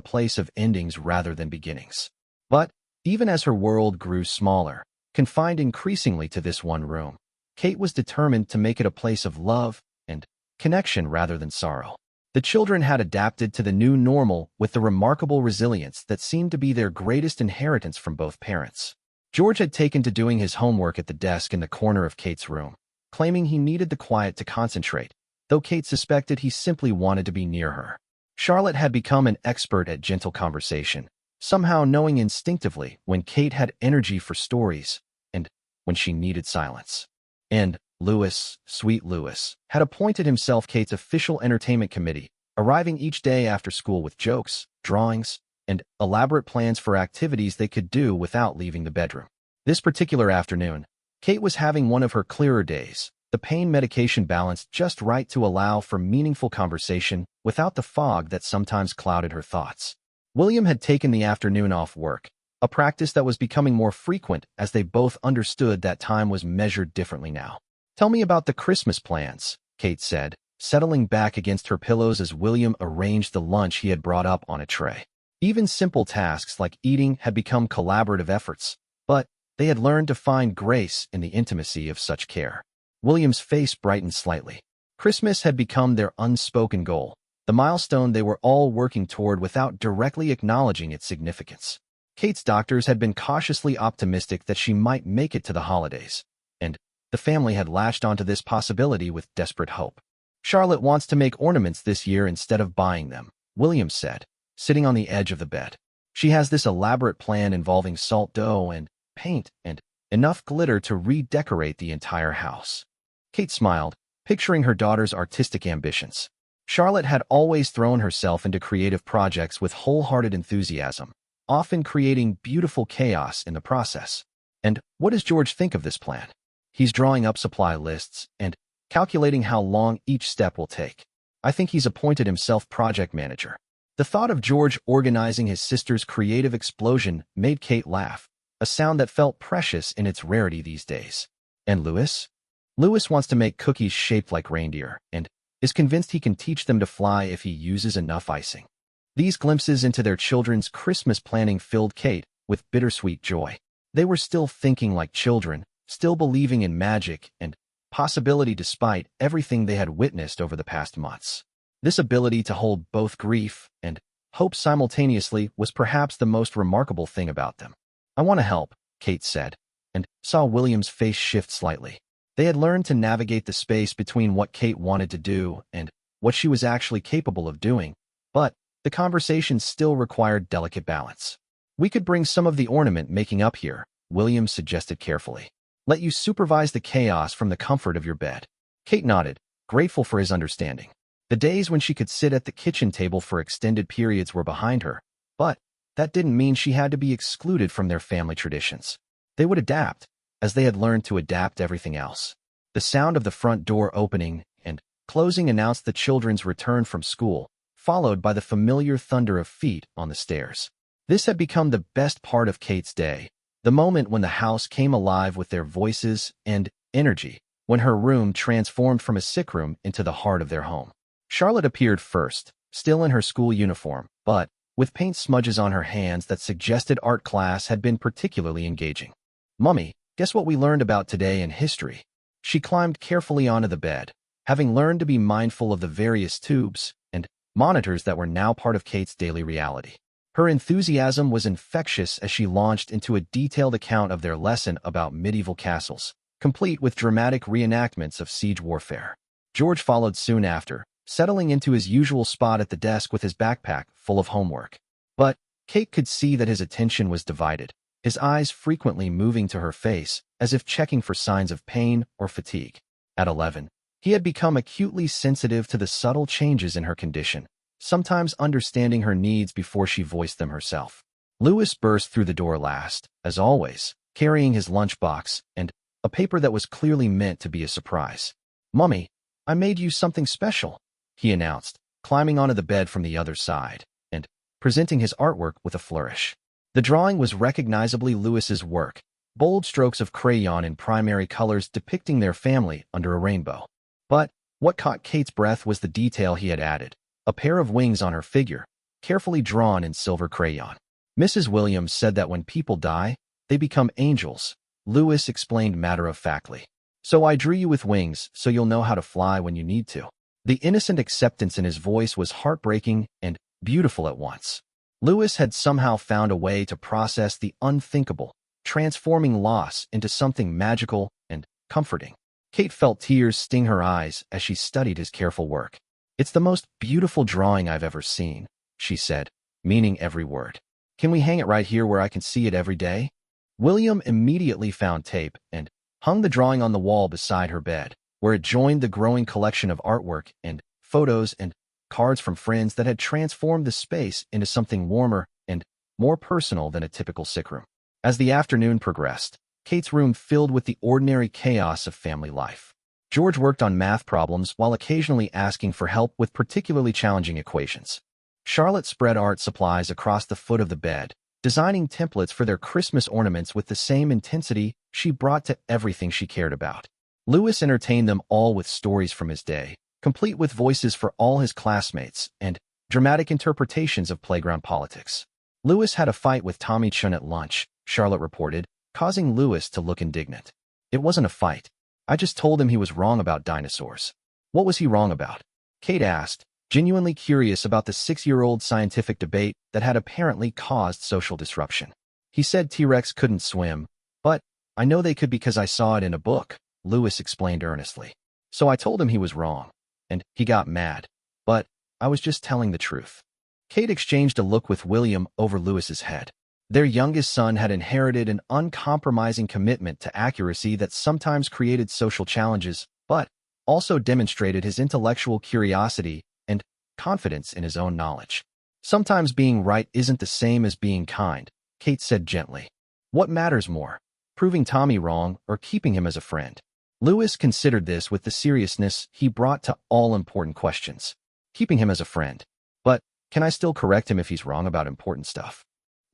place of endings rather than beginnings. But, even as her world grew smaller, confined increasingly to this one room, Kate was determined to make it a place of love and connection rather than sorrow. The children had adapted to the new normal with the remarkable resilience that seemed to be their greatest inheritance from both parents. George had taken to doing his homework at the desk in the corner of Kate's room, claiming he needed the quiet to concentrate, though Kate suspected he simply wanted to be near her. Charlotte had become an expert at gentle conversation, somehow knowing instinctively when Kate had energy for stories and when she needed silence. And Louis, sweet Louis, had appointed himself Kate's official entertainment committee, arriving each day after school with jokes, drawings, and elaborate plans for activities they could do without leaving the bedroom. This particular afternoon, Kate was having one of her clearer days, the pain medication balanced just right to allow for meaningful conversation without the fog that sometimes clouded her thoughts. William had taken the afternoon off work, a practice that was becoming more frequent as they both understood that time was measured differently now. "Tell me about the Christmas plans," Kate said, settling back against her pillows as William arranged the lunch he had brought up on a tray. Even simple tasks like eating had become collaborative efforts, but they had learned to find grace in the intimacy of such care. William's face brightened slightly. Christmas had become their unspoken goal, the milestone they were all working toward without directly acknowledging its significance. Kate's doctors had been cautiously optimistic that she might make it to the holidays, and the family had latched onto this possibility with desperate hope. "Charlotte wants to make ornaments this year instead of buying them," William said, sitting on the edge of the bed. "She has this elaborate plan involving salt dough and paint and enough glitter to redecorate the entire house." Kate smiled, picturing her daughter's artistic ambitions. Charlotte had always thrown herself into creative projects with wholehearted enthusiasm, often creating beautiful chaos in the process. And what does George think of this plan? He's drawing up supply lists and calculating how long each step will take. I think he's appointed himself project manager. The thought of George organizing his sister's creative explosion made Kate laugh, a sound that felt precious in its rarity these days. And Louis? Louis wants to make cookies shaped like reindeer and is convinced he can teach them to fly if he uses enough icing. These glimpses into their children's Christmas planning filled Kate with bittersweet joy. They were still thinking like children, still believing in magic and possibility despite everything they had witnessed over the past months. This ability to hold both grief and hope simultaneously was perhaps the most remarkable thing about them. I want to help, Kate said, and saw William's face shift slightly. They had learned to navigate the space between what Kate wanted to do and what she was actually capable of doing, but the conversation still required delicate balance. We could bring some of the ornament making up here, William suggested carefully. Let you supervise the chaos from the comfort of your bed. Kate nodded, grateful for his understanding. The days when she could sit at the kitchen table for extended periods were behind her, but that didn't mean she had to be excluded from their family traditions. They would adapt, as they had learned to adapt everything else. The sound of the front door opening and closing announced the children's return from school, followed by the familiar thunder of feet on the stairs. This had become the best part of Kate's day, the moment when the house came alive with their voices and energy, when her room transformed from a sick room into the heart of their home. Charlotte appeared first, still in her school uniform, but with paint smudges on her hands that suggested art class had been particularly engaging. "Mummy, guess what we learned about today in history?" She climbed carefully onto the bed, having learned to be mindful of the various tubes and monitors that were now part of Kate's daily reality. Her enthusiasm was infectious as she launched into a detailed account of their lesson about medieval castles, complete with dramatic reenactments of siege warfare. George followed soon after, settling into his usual spot at the desk with his backpack full of homework. But Kate could see that his attention was divided, his eyes frequently moving to her face as if checking for signs of pain or fatigue. At 11, he had become acutely sensitive to the subtle changes in her condition, sometimes understanding her needs before she voiced them herself. Louis burst through the door last, as always, carrying his lunchbox and a paper that was clearly meant to be a surprise. "Mummy, I made you something special," he announced, climbing onto the bed from the other side and presenting his artwork with a flourish. The drawing was recognizably Louis's work, bold strokes of crayon in primary colors depicting their family under a rainbow. But what caught Kate's breath was the detail he had added, a pair of wings on her figure, carefully drawn in silver crayon. "Mrs. Williams said that when people die, they become angels," Louis explained matter-of-factly. "So I drew you with wings so you'll know how to fly when you need to." The innocent acceptance in his voice was heartbreaking and beautiful at once. Louis had somehow found a way to process the unthinkable, transforming loss into something magical and comforting. Kate felt tears sting her eyes as she studied his careful work. "It's the most beautiful drawing I've ever seen," she said, meaning every word. "Can we hang it right here where I can see it every day?" William immediately found tape and hung the drawing on the wall beside her bed, where it joined the growing collection of artwork and photos and cards from friends that had transformed the space into something warmer and more personal than a typical sick room. As the afternoon progressed, Kate's room filled with the ordinary chaos of family life. George worked on math problems while occasionally asking for help with particularly challenging equations. Charlotte spread art supplies across the foot of the bed, designing templates for their Christmas ornaments with the same intensity she brought to everything she cared about. Louis entertained them all with stories from his day, complete with voices for all his classmates and dramatic interpretations of playground politics. Louis had a fight with Tommy Chun at lunch, Charlotte reported, causing Louis to look indignant. "It wasn't a fight. I just told him he was wrong about dinosaurs." "What was he wrong about?" Kate asked, genuinely curious about the 6-year-old scientific debate that had apparently caused social disruption. "He said T-Rex couldn't swim, but I know they could because I saw it in a book," Louis explained earnestly. "So I told him he was wrong, and he got mad, but I was just telling the truth." Kate exchanged a look with William over Louis's head. Their youngest son had inherited an uncompromising commitment to accuracy that sometimes created social challenges, but also demonstrated his intellectual curiosity and confidence in his own knowledge. Sometimes being right isn't the same as being kind, Kate said gently. What matters more, proving Tommy wrong or keeping him as a friend? Lewis considered this with the seriousness he brought to all important questions. Keeping him as a friend. But can I still correct him if he's wrong about important stuff?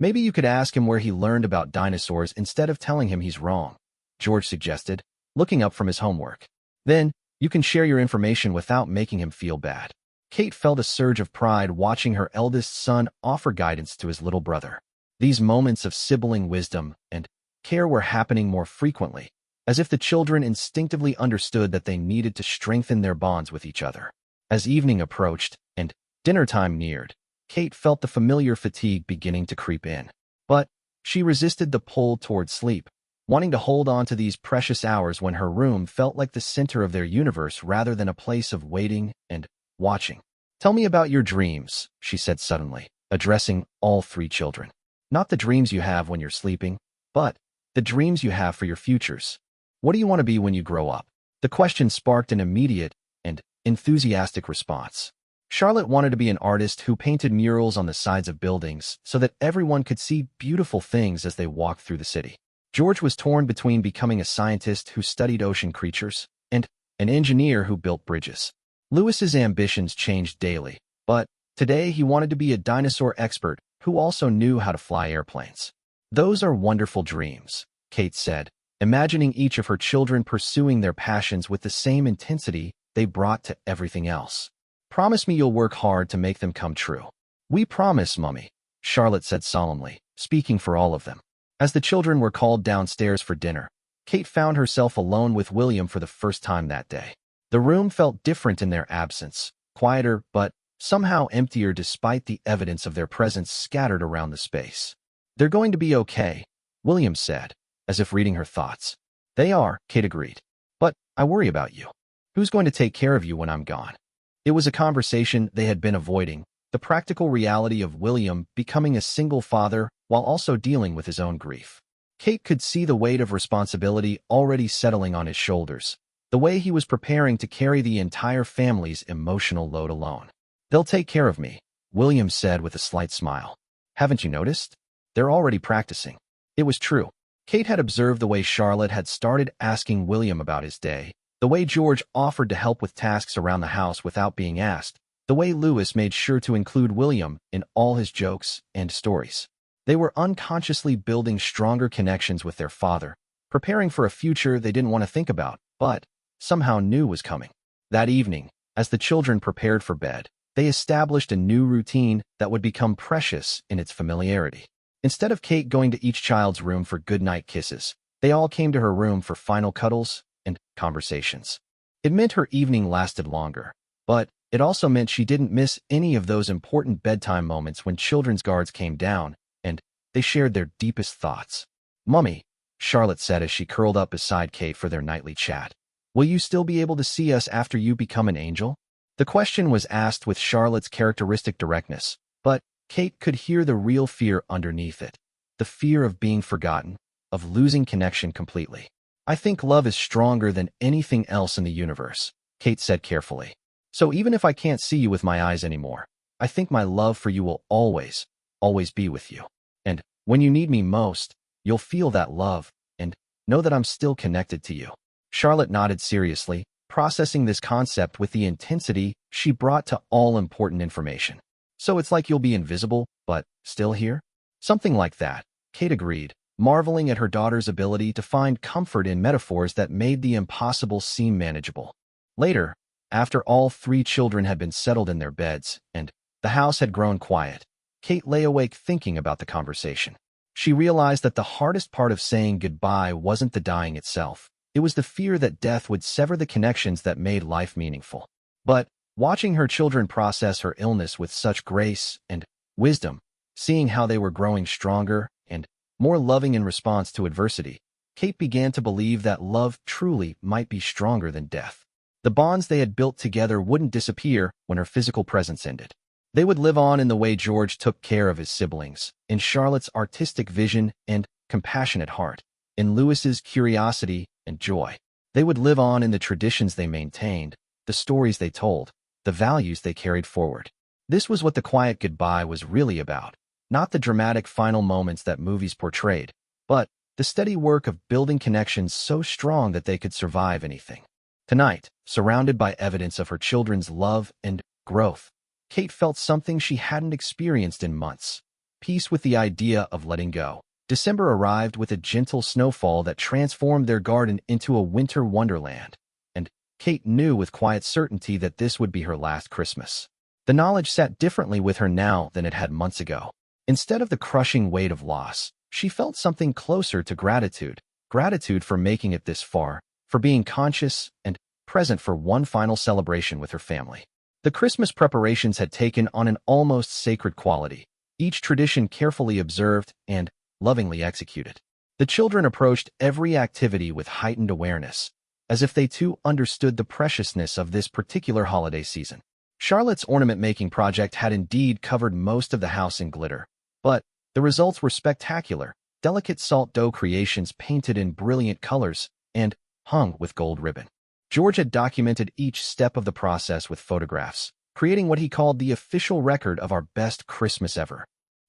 Maybe you could ask him where he learned about dinosaurs instead of telling him he's wrong, George suggested, looking up from his homework. Then, you can share your information without making him feel bad. Kate felt a surge of pride watching her eldest son offer guidance to his little brother. These moments of sibling wisdom and care were happening more frequently, as if the children instinctively understood that they needed to strengthen their bonds with each other. As evening approached and dinner time neared, Kate felt the familiar fatigue beginning to creep in. But she resisted the pull toward sleep, wanting to hold on to these precious hours when her room felt like the center of their universe rather than a place of waiting and watching. Tell me about your dreams, she said suddenly, addressing all three children. Not the dreams you have when you're sleeping, but the dreams you have for your futures. What do you want to be when you grow up? The question sparked an immediate and enthusiastic response. Charlotte wanted to be an artist who painted murals on the sides of buildings so that everyone could see beautiful things as they walked through the city. George was torn between becoming a scientist who studied ocean creatures and an engineer who built bridges. Lewis's ambitions changed daily, but today he wanted to be a dinosaur expert who also knew how to fly airplanes. Those are wonderful dreams, Kate said, imagining each of her children pursuing their passions with the same intensity they brought to everything else. Promise me you'll work hard to make them come true. We promise, Mummy, Charlotte said solemnly, speaking for all of them. As the children were called downstairs for dinner, Kate found herself alone with William for the first time that day. The room felt different in their absence, quieter but somehow emptier despite the evidence of their presence scattered around the space. They're going to be okay, William said, as if reading her thoughts. They are, Kate agreed. But I worry about you. Who's going to take care of you when I'm gone? It was a conversation they had been avoiding, the practical reality of William becoming a single father while also dealing with his own grief. Kate could see the weight of responsibility already settling on his shoulders, the way he was preparing to carry the entire family's emotional load alone. They'll take care of me, William said with a slight smile. Haven't you noticed? They're already practicing. It was true. Kate had observed the way Charlotte had started asking William about his day, the way George offered to help with tasks around the house without being asked, the way Lewis made sure to include William in all his jokes and stories. They were unconsciously building stronger connections with their father, preparing for a future they didn't want to think about, but somehow knew was coming. That evening, as the children prepared for bed, they established a new routine that would become precious in its familiarity. Instead of Kate going to each child's room for goodnight kisses, they all came to her room for final cuddles and conversations. It meant her evening lasted longer, but it also meant she didn't miss any of those important bedtime moments when children's guards came down and they shared their deepest thoughts. Mummy, Charlotte said as she curled up beside Kate for their nightly chat. Will you still be able to see us after you become an angel? The question was asked with Charlotte's characteristic directness, but Kate could hear the real fear underneath it. The fear of being forgotten, of losing connection completely. I think love is stronger than anything else in the universe, Kate said carefully. So even if I can't see you with my eyes anymore, I think my love for you will always be with you. And when you need me most, you'll feel that love and know that I'm still connected to you. Charlotte nodded seriously, processing this concept with the intensity she brought to all important information. So it's like you'll be invisible, but still here? Something like that, Kate agreed, marveling at her daughter's ability to find comfort in metaphors that made the impossible seem manageable. Later, after all three children had been settled in their beds and the house had grown quiet, Kate lay awake thinking about the conversation. She realized that the hardest part of saying goodbye wasn't the dying itself. It was the fear that death would sever the connections that made life meaningful. But watching her children process her illness with such grace and wisdom, seeing how they were growing stronger and more loving in response to adversity, Kate began to believe that love truly might be stronger than death. The bonds they had built together wouldn't disappear when her physical presence ended. They would live on in the way George took care of his siblings, in Charlotte's artistic vision and compassionate heart, in Lewis's curiosity and joy. They would live on in the traditions they maintained, the stories they told, the values they carried forward. This was what the quiet goodbye was really about, not the dramatic final moments that movies portrayed, but the steady work of building connections so strong that they could survive anything. Tonight, surrounded by evidence of her children's love and growth, Kate felt something she hadn't experienced in months: peace with the idea of letting go. December arrived with a gentle snowfall that transformed their garden into a winter wonderland, and Kate knew with quiet certainty that this would be her last Christmas. The knowledge sat differently with her now than it had months ago. Instead of the crushing weight of loss, she felt something closer to gratitude. Gratitude for making it this far, for being conscious and present for one final celebration with her family. The Christmas preparations had taken on an almost sacred quality, each tradition carefully observed and lovingly executed. The children approached every activity with heightened awareness, as if they too understood the preciousness of this particular holiday season. Charlotte's ornament-making project had indeed covered most of the house in glitter, but the results were spectacular: delicate salt dough creations painted in brilliant colors and hung with gold ribbon. George had documented each step of the process with photographs, creating what he called the official record of our best Christmas ever.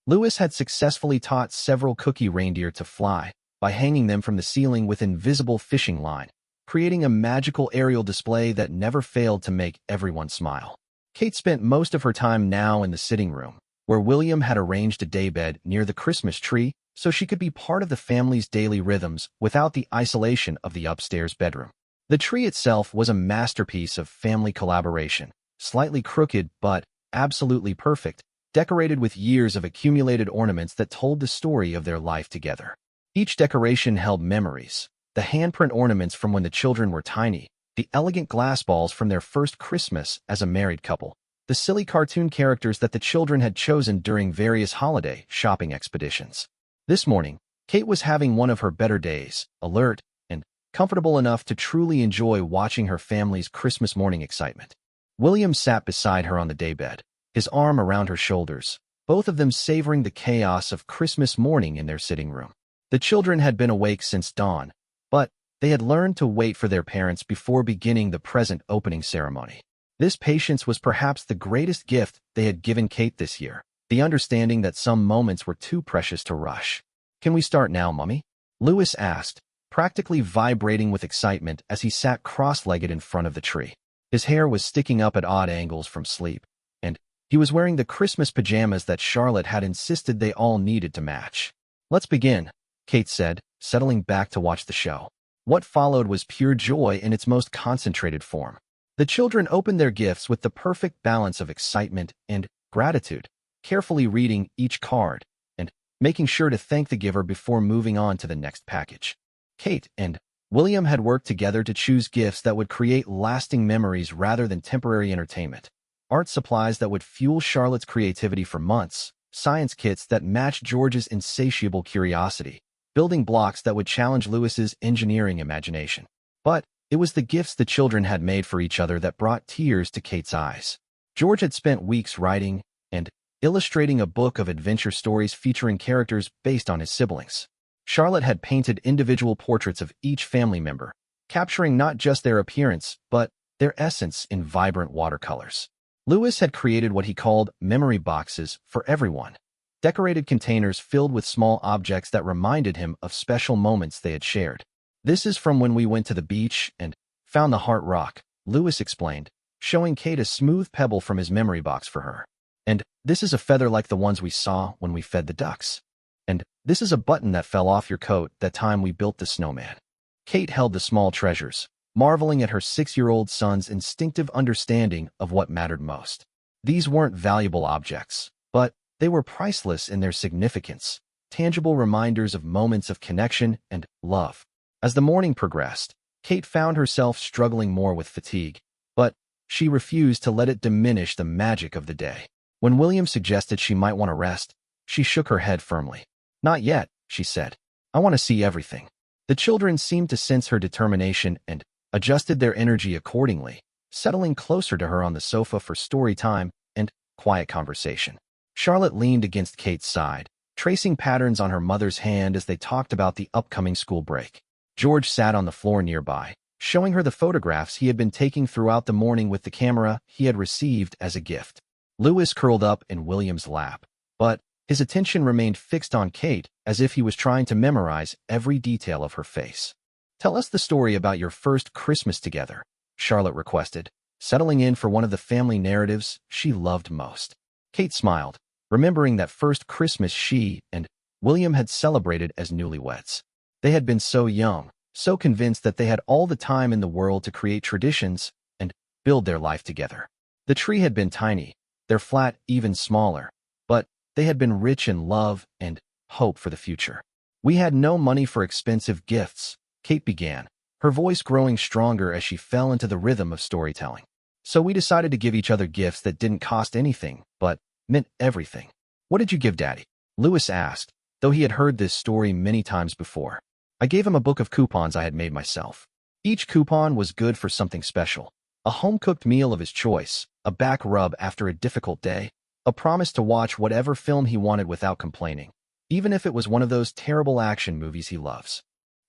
Louis had successfully taught several cookie reindeer to fly by hanging them from the ceiling with invisible fishing line, creating a magical aerial display that never failed to make everyone smile. Kate spent most of her time now in the sitting room, where William had arranged a daybed near the Christmas tree so she could be part of the family's daily rhythms without the isolation of the upstairs bedroom. The tree itself was a masterpiece of family collaboration, slightly crooked but absolutely perfect, decorated with years of accumulated ornaments that told the story of their life together. Each decoration held memories: the handprint ornaments from when the children were tiny, the elegant glass balls from their first Christmas as a married couple, the silly cartoon characters that the children had chosen during various holiday shopping expeditions. This morning, Kate was having one of her better days, alert and comfortable enough to truly enjoy watching her family's Christmas morning excitement. William sat beside her on the daybed, his arm around her shoulders, both of them savoring the chaos of Christmas morning in their sitting room. The children had been awake since dawn, but they had learned to wait for their parents before beginning the present opening ceremony. This patience was perhaps the greatest gift they had given Kate this year, the understanding that some moments were too precious to rush. "Can we start now, Mummy?" Louis asked, practically vibrating with excitement as he sat cross-legged in front of the tree. His hair was sticking up at odd angles from sleep, and he was wearing the Christmas pajamas that Charlotte had insisted they all needed to match. "Let's begin," Kate said, settling back to watch the show. What followed was pure joy in its most concentrated form. The children opened their gifts with the perfect balance of excitement and gratitude, carefully reading each card and making sure to thank the giver before moving on to the next package. Kate and William had worked together to choose gifts that would create lasting memories rather than temporary entertainment: art supplies that would fuel Charlotte's creativity for months, science kits that matched George's insatiable curiosity, building blocks that would challenge Louis's engineering imagination. But it was the gifts the children had made for each other that brought tears to Kate's eyes. George had spent weeks writing and illustrating a book of adventure stories featuring characters based on his siblings. Charlotte had painted individual portraits of each family member, capturing not just their appearance, but their essence in vibrant watercolors. Louis had created what he called memory boxes for everyone, decorated containers filled with small objects that reminded him of special moments they had shared. "This is from when we went to the beach and found the heart rock," Louis explained, showing Kate a smooth pebble from his memory box for her. "And this is a feather like the ones we saw when we fed the ducks. And this is a button that fell off your coat that time we built the snowman." Kate held the small treasures, marveling at her 6-year-old son's instinctive understanding of what mattered most. These weren't valuable objects, but they were priceless in their significance, tangible reminders of moments of connection and love. As the morning progressed, Kate found herself struggling more with fatigue, but she refused to let it diminish the magic of the day. When William suggested she might want to rest, she shook her head firmly. "Not yet," she said. "I want to see everything." The children seemed to sense her determination and adjusted their energy accordingly, settling closer to her on the sofa for story time and quiet conversation. Charlotte leaned against Kate's side, tracing patterns on her mother's hand as they talked about the upcoming school break. George sat on the floor nearby, showing her the photographs he had been taking throughout the morning with the camera he had received as a gift. Louis curled up in William's lap, but his attention remained fixed on Kate as if he was trying to memorize every detail of her face. "Tell us the story about your first Christmas together," Charlotte requested, settling in for one of the family narratives she loved most. Kate smiled, remembering that first Christmas she and William had celebrated as newlyweds. They had been so young, so convinced that they had all the time in the world to create traditions and build their life together. The tree had been tiny, their flat even smaller, but they had been rich in love and hope for the future. "We had no money for expensive gifts," Kate began, her voice growing stronger as she fell into the rhythm of storytelling. "So we decided to give each other gifts that didn't cost anything, but meant everything." "What did you give Daddy?" Louis asked, though he had heard this story many times before. "I gave him a book of coupons I had made myself. Each coupon was good for something special. A home-cooked meal of his choice, a back rub after a difficult day, a promise to watch whatever film he wanted without complaining, even if it was one of those terrible action movies he loves."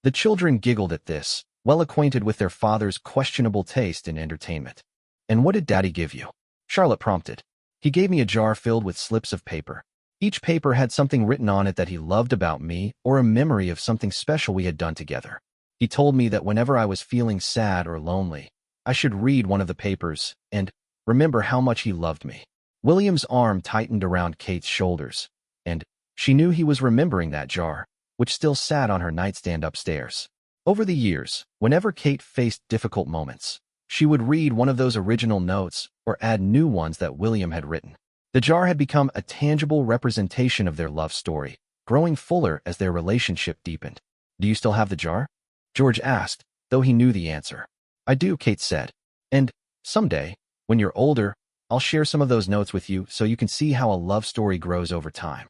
The children giggled at this, well acquainted with their father's questionable taste in entertainment. "And what did Daddy give you?" Charlotte prompted. "He gave me a jar filled with slips of paper. Each paper had something written on it that he loved about me or a memory of something special we had done together. He told me that whenever I was feeling sad or lonely, I should read one of the papers and remember how much he loved me." William's arm tightened around Kate's shoulders, and she knew he was remembering that jar, which still sat on her nightstand upstairs. Over the years, whenever Kate faced difficult moments, she would read one of those original notes or add new ones that William had written. The jar had become a tangible representation of their love story, growing fuller as their relationship deepened. "Do you still have the jar?" George asked, though he knew the answer. "I do," Kate said. "And someday, when you're older, I'll share some of those notes with you so you can see how a love story grows over time."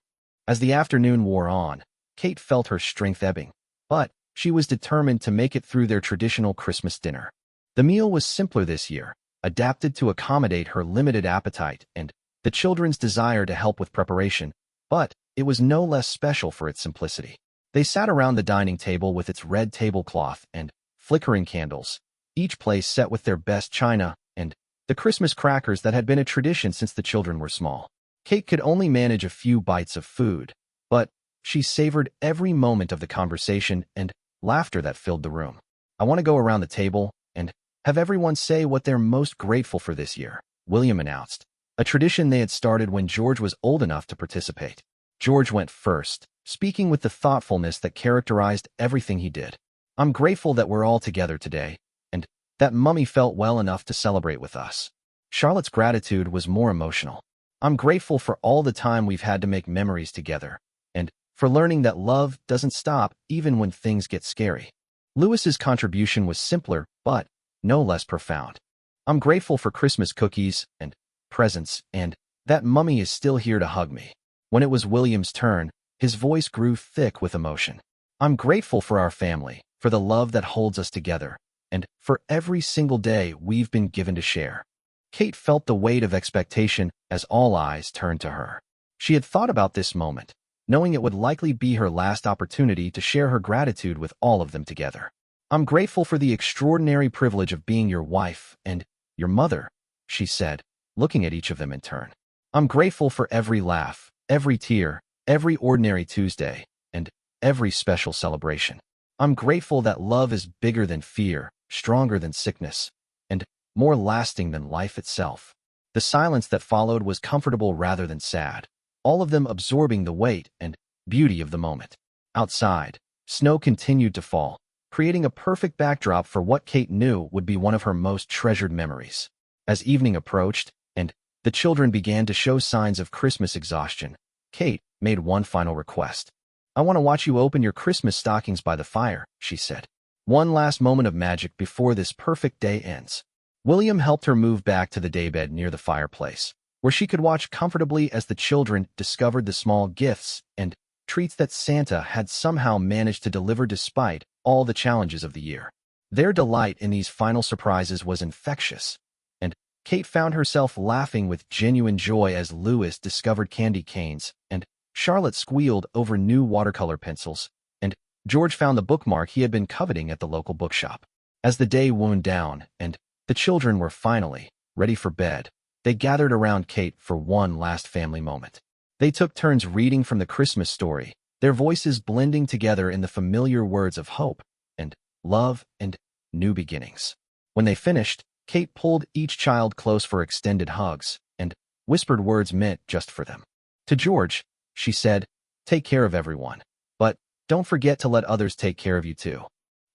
As the afternoon wore on, Kate felt her strength ebbing, but she was determined to make it through their traditional Christmas dinner. The meal was simpler this year, adapted to accommodate her limited appetite and the children's desire to help with preparation, but it was no less special for its simplicity. They sat around the dining table with its red tablecloth and flickering candles, each place set with their best china and the Christmas crackers that had been a tradition since the children were small. Kate could only manage a few bites of food, but she savored every moment of the conversation and laughter that filled the room. "I want to go around the table and have everyone say what they're most grateful for this year," William announced, a tradition they had started when George was old enough to participate. George went first, speaking with the thoughtfulness that characterized everything he did. "I'm grateful that we're all together today, and that Mummy felt well enough to celebrate with us." Charlotte's gratitude was more emotional. "I'm grateful for all the time we've had to make memories together, and for learning that love doesn't stop even when things get scary." Louis's contribution was simpler, but no less profound. "I'm grateful for Christmas cookies and presents, and that Mummy is still here to hug me." When it was William's turn, his voice grew thick with emotion. "I'm grateful for our family, for the love that holds us together, and for every single day we've been given to share." Kate felt the weight of expectation as all eyes turned to her. She had thought about this moment, knowing it would likely be her last opportunity to share her gratitude with all of them together. "I'm grateful for the extraordinary privilege of being your wife and your mother," she said, looking at each of them in turn. "I'm grateful for every laugh, every tear, every ordinary Tuesday, and every special celebration. I'm grateful that love is bigger than fear, stronger than sickness, and more lasting than life itself." The silence that followed was comfortable rather than sad, all of them absorbing the weight and beauty of the moment. Outside, snow continued to fall, creating a perfect backdrop for what Kate knew would be one of her most treasured memories. As evening approached, and the children began to show signs of Christmas exhaustion, Kate made one final request. "I want to watch you open your Christmas stockings by the fire," she said. "One last moment of magic before this perfect day ends." William helped her move back to the daybed near the fireplace, where she could watch comfortably as the children discovered the small gifts and treats that Santa had somehow managed to deliver despite all the challenges of the year. Their delight in these final surprises was infectious, and Kate found herself laughing with genuine joy as Louis discovered candy canes, and Charlotte squealed over new watercolor pencils, and George found the bookmark he had been coveting at the local bookshop. As the day wound down and the children were finally ready for bed, they gathered around Kate for one last family moment. They took turns reading from the Christmas story, their voices blending together in the familiar words of hope and love and new beginnings. When they finished, Kate pulled each child close for extended hugs and whispered words meant just for them. To George, she said, "Take care of everyone, but don't forget to let others take care of you too."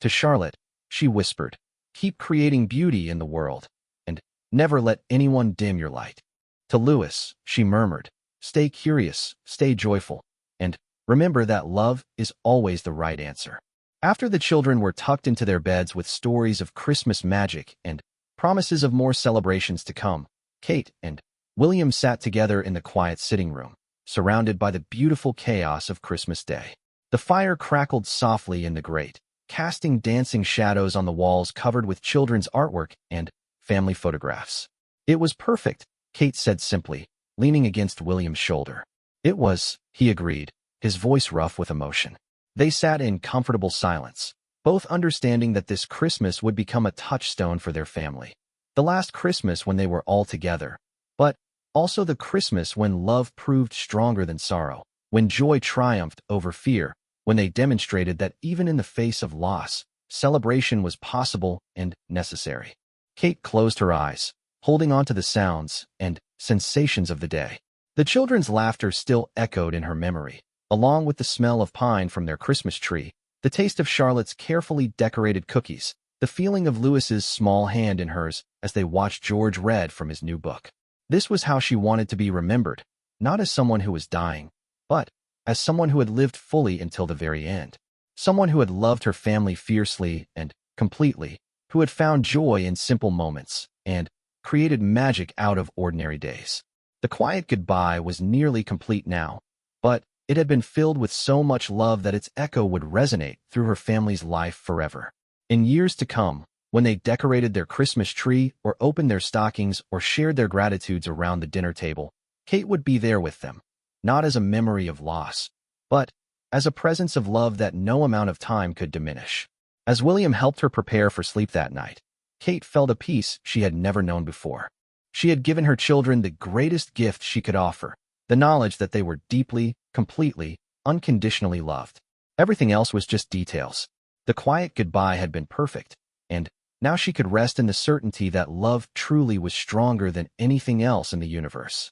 To Charlotte, she whispered, "Keep creating beauty in the world, and never let anyone dim your light." To Louis, she murmured, "Stay curious, stay joyful, and remember that love is always the right answer." After the children were tucked into their beds with stories of Christmas magic and promises of more celebrations to come, Kate and William sat together in the quiet sitting room, surrounded by the beautiful chaos of Christmas Day. The fire crackled softly in the grate, casting dancing shadows on the walls covered with children's artwork and family photographs. "It was perfect," Kate said simply, leaning against William's shoulder. "It was," he agreed, his voice rough with emotion. They sat in comfortable silence, both understanding that this Christmas would become a touchstone for their family. The last Christmas when they were all together, but also the Christmas when love proved stronger than sorrow, when joy triumphed over fear, when they demonstrated that even in the face of loss, celebration was possible and necessary. Kate closed her eyes, holding on to the sounds and sensations of the day. The children's laughter still echoed in her memory, along with the smell of pine from their Christmas tree, the taste of Charlotte's carefully decorated cookies, the feeling of Louis's small hand in hers as they watched George read from his new book. This was how she wanted to be remembered, not as someone who was dying, but as someone who had lived fully until the very end. Someone who had loved her family fiercely and completely, who had found joy in simple moments and created magic out of ordinary days. The quiet goodbye was nearly complete now, but it had been filled with so much love that its echo would resonate through her family's life forever. In years to come, when they decorated their Christmas tree or opened their stockings or shared their gratitudes around the dinner table, Kate would be there with them, not as a memory of loss, but as a presence of love that no amount of time could diminish. As William helped her prepare for sleep that night, Kate felt a peace she had never known before. She had given her children the greatest gift she could offer, the knowledge that they were deeply, completely, unconditionally loved. Everything else was just details. The quiet goodbye had been perfect, and now she could rest in the certainty that love truly was stronger than anything else in the universe.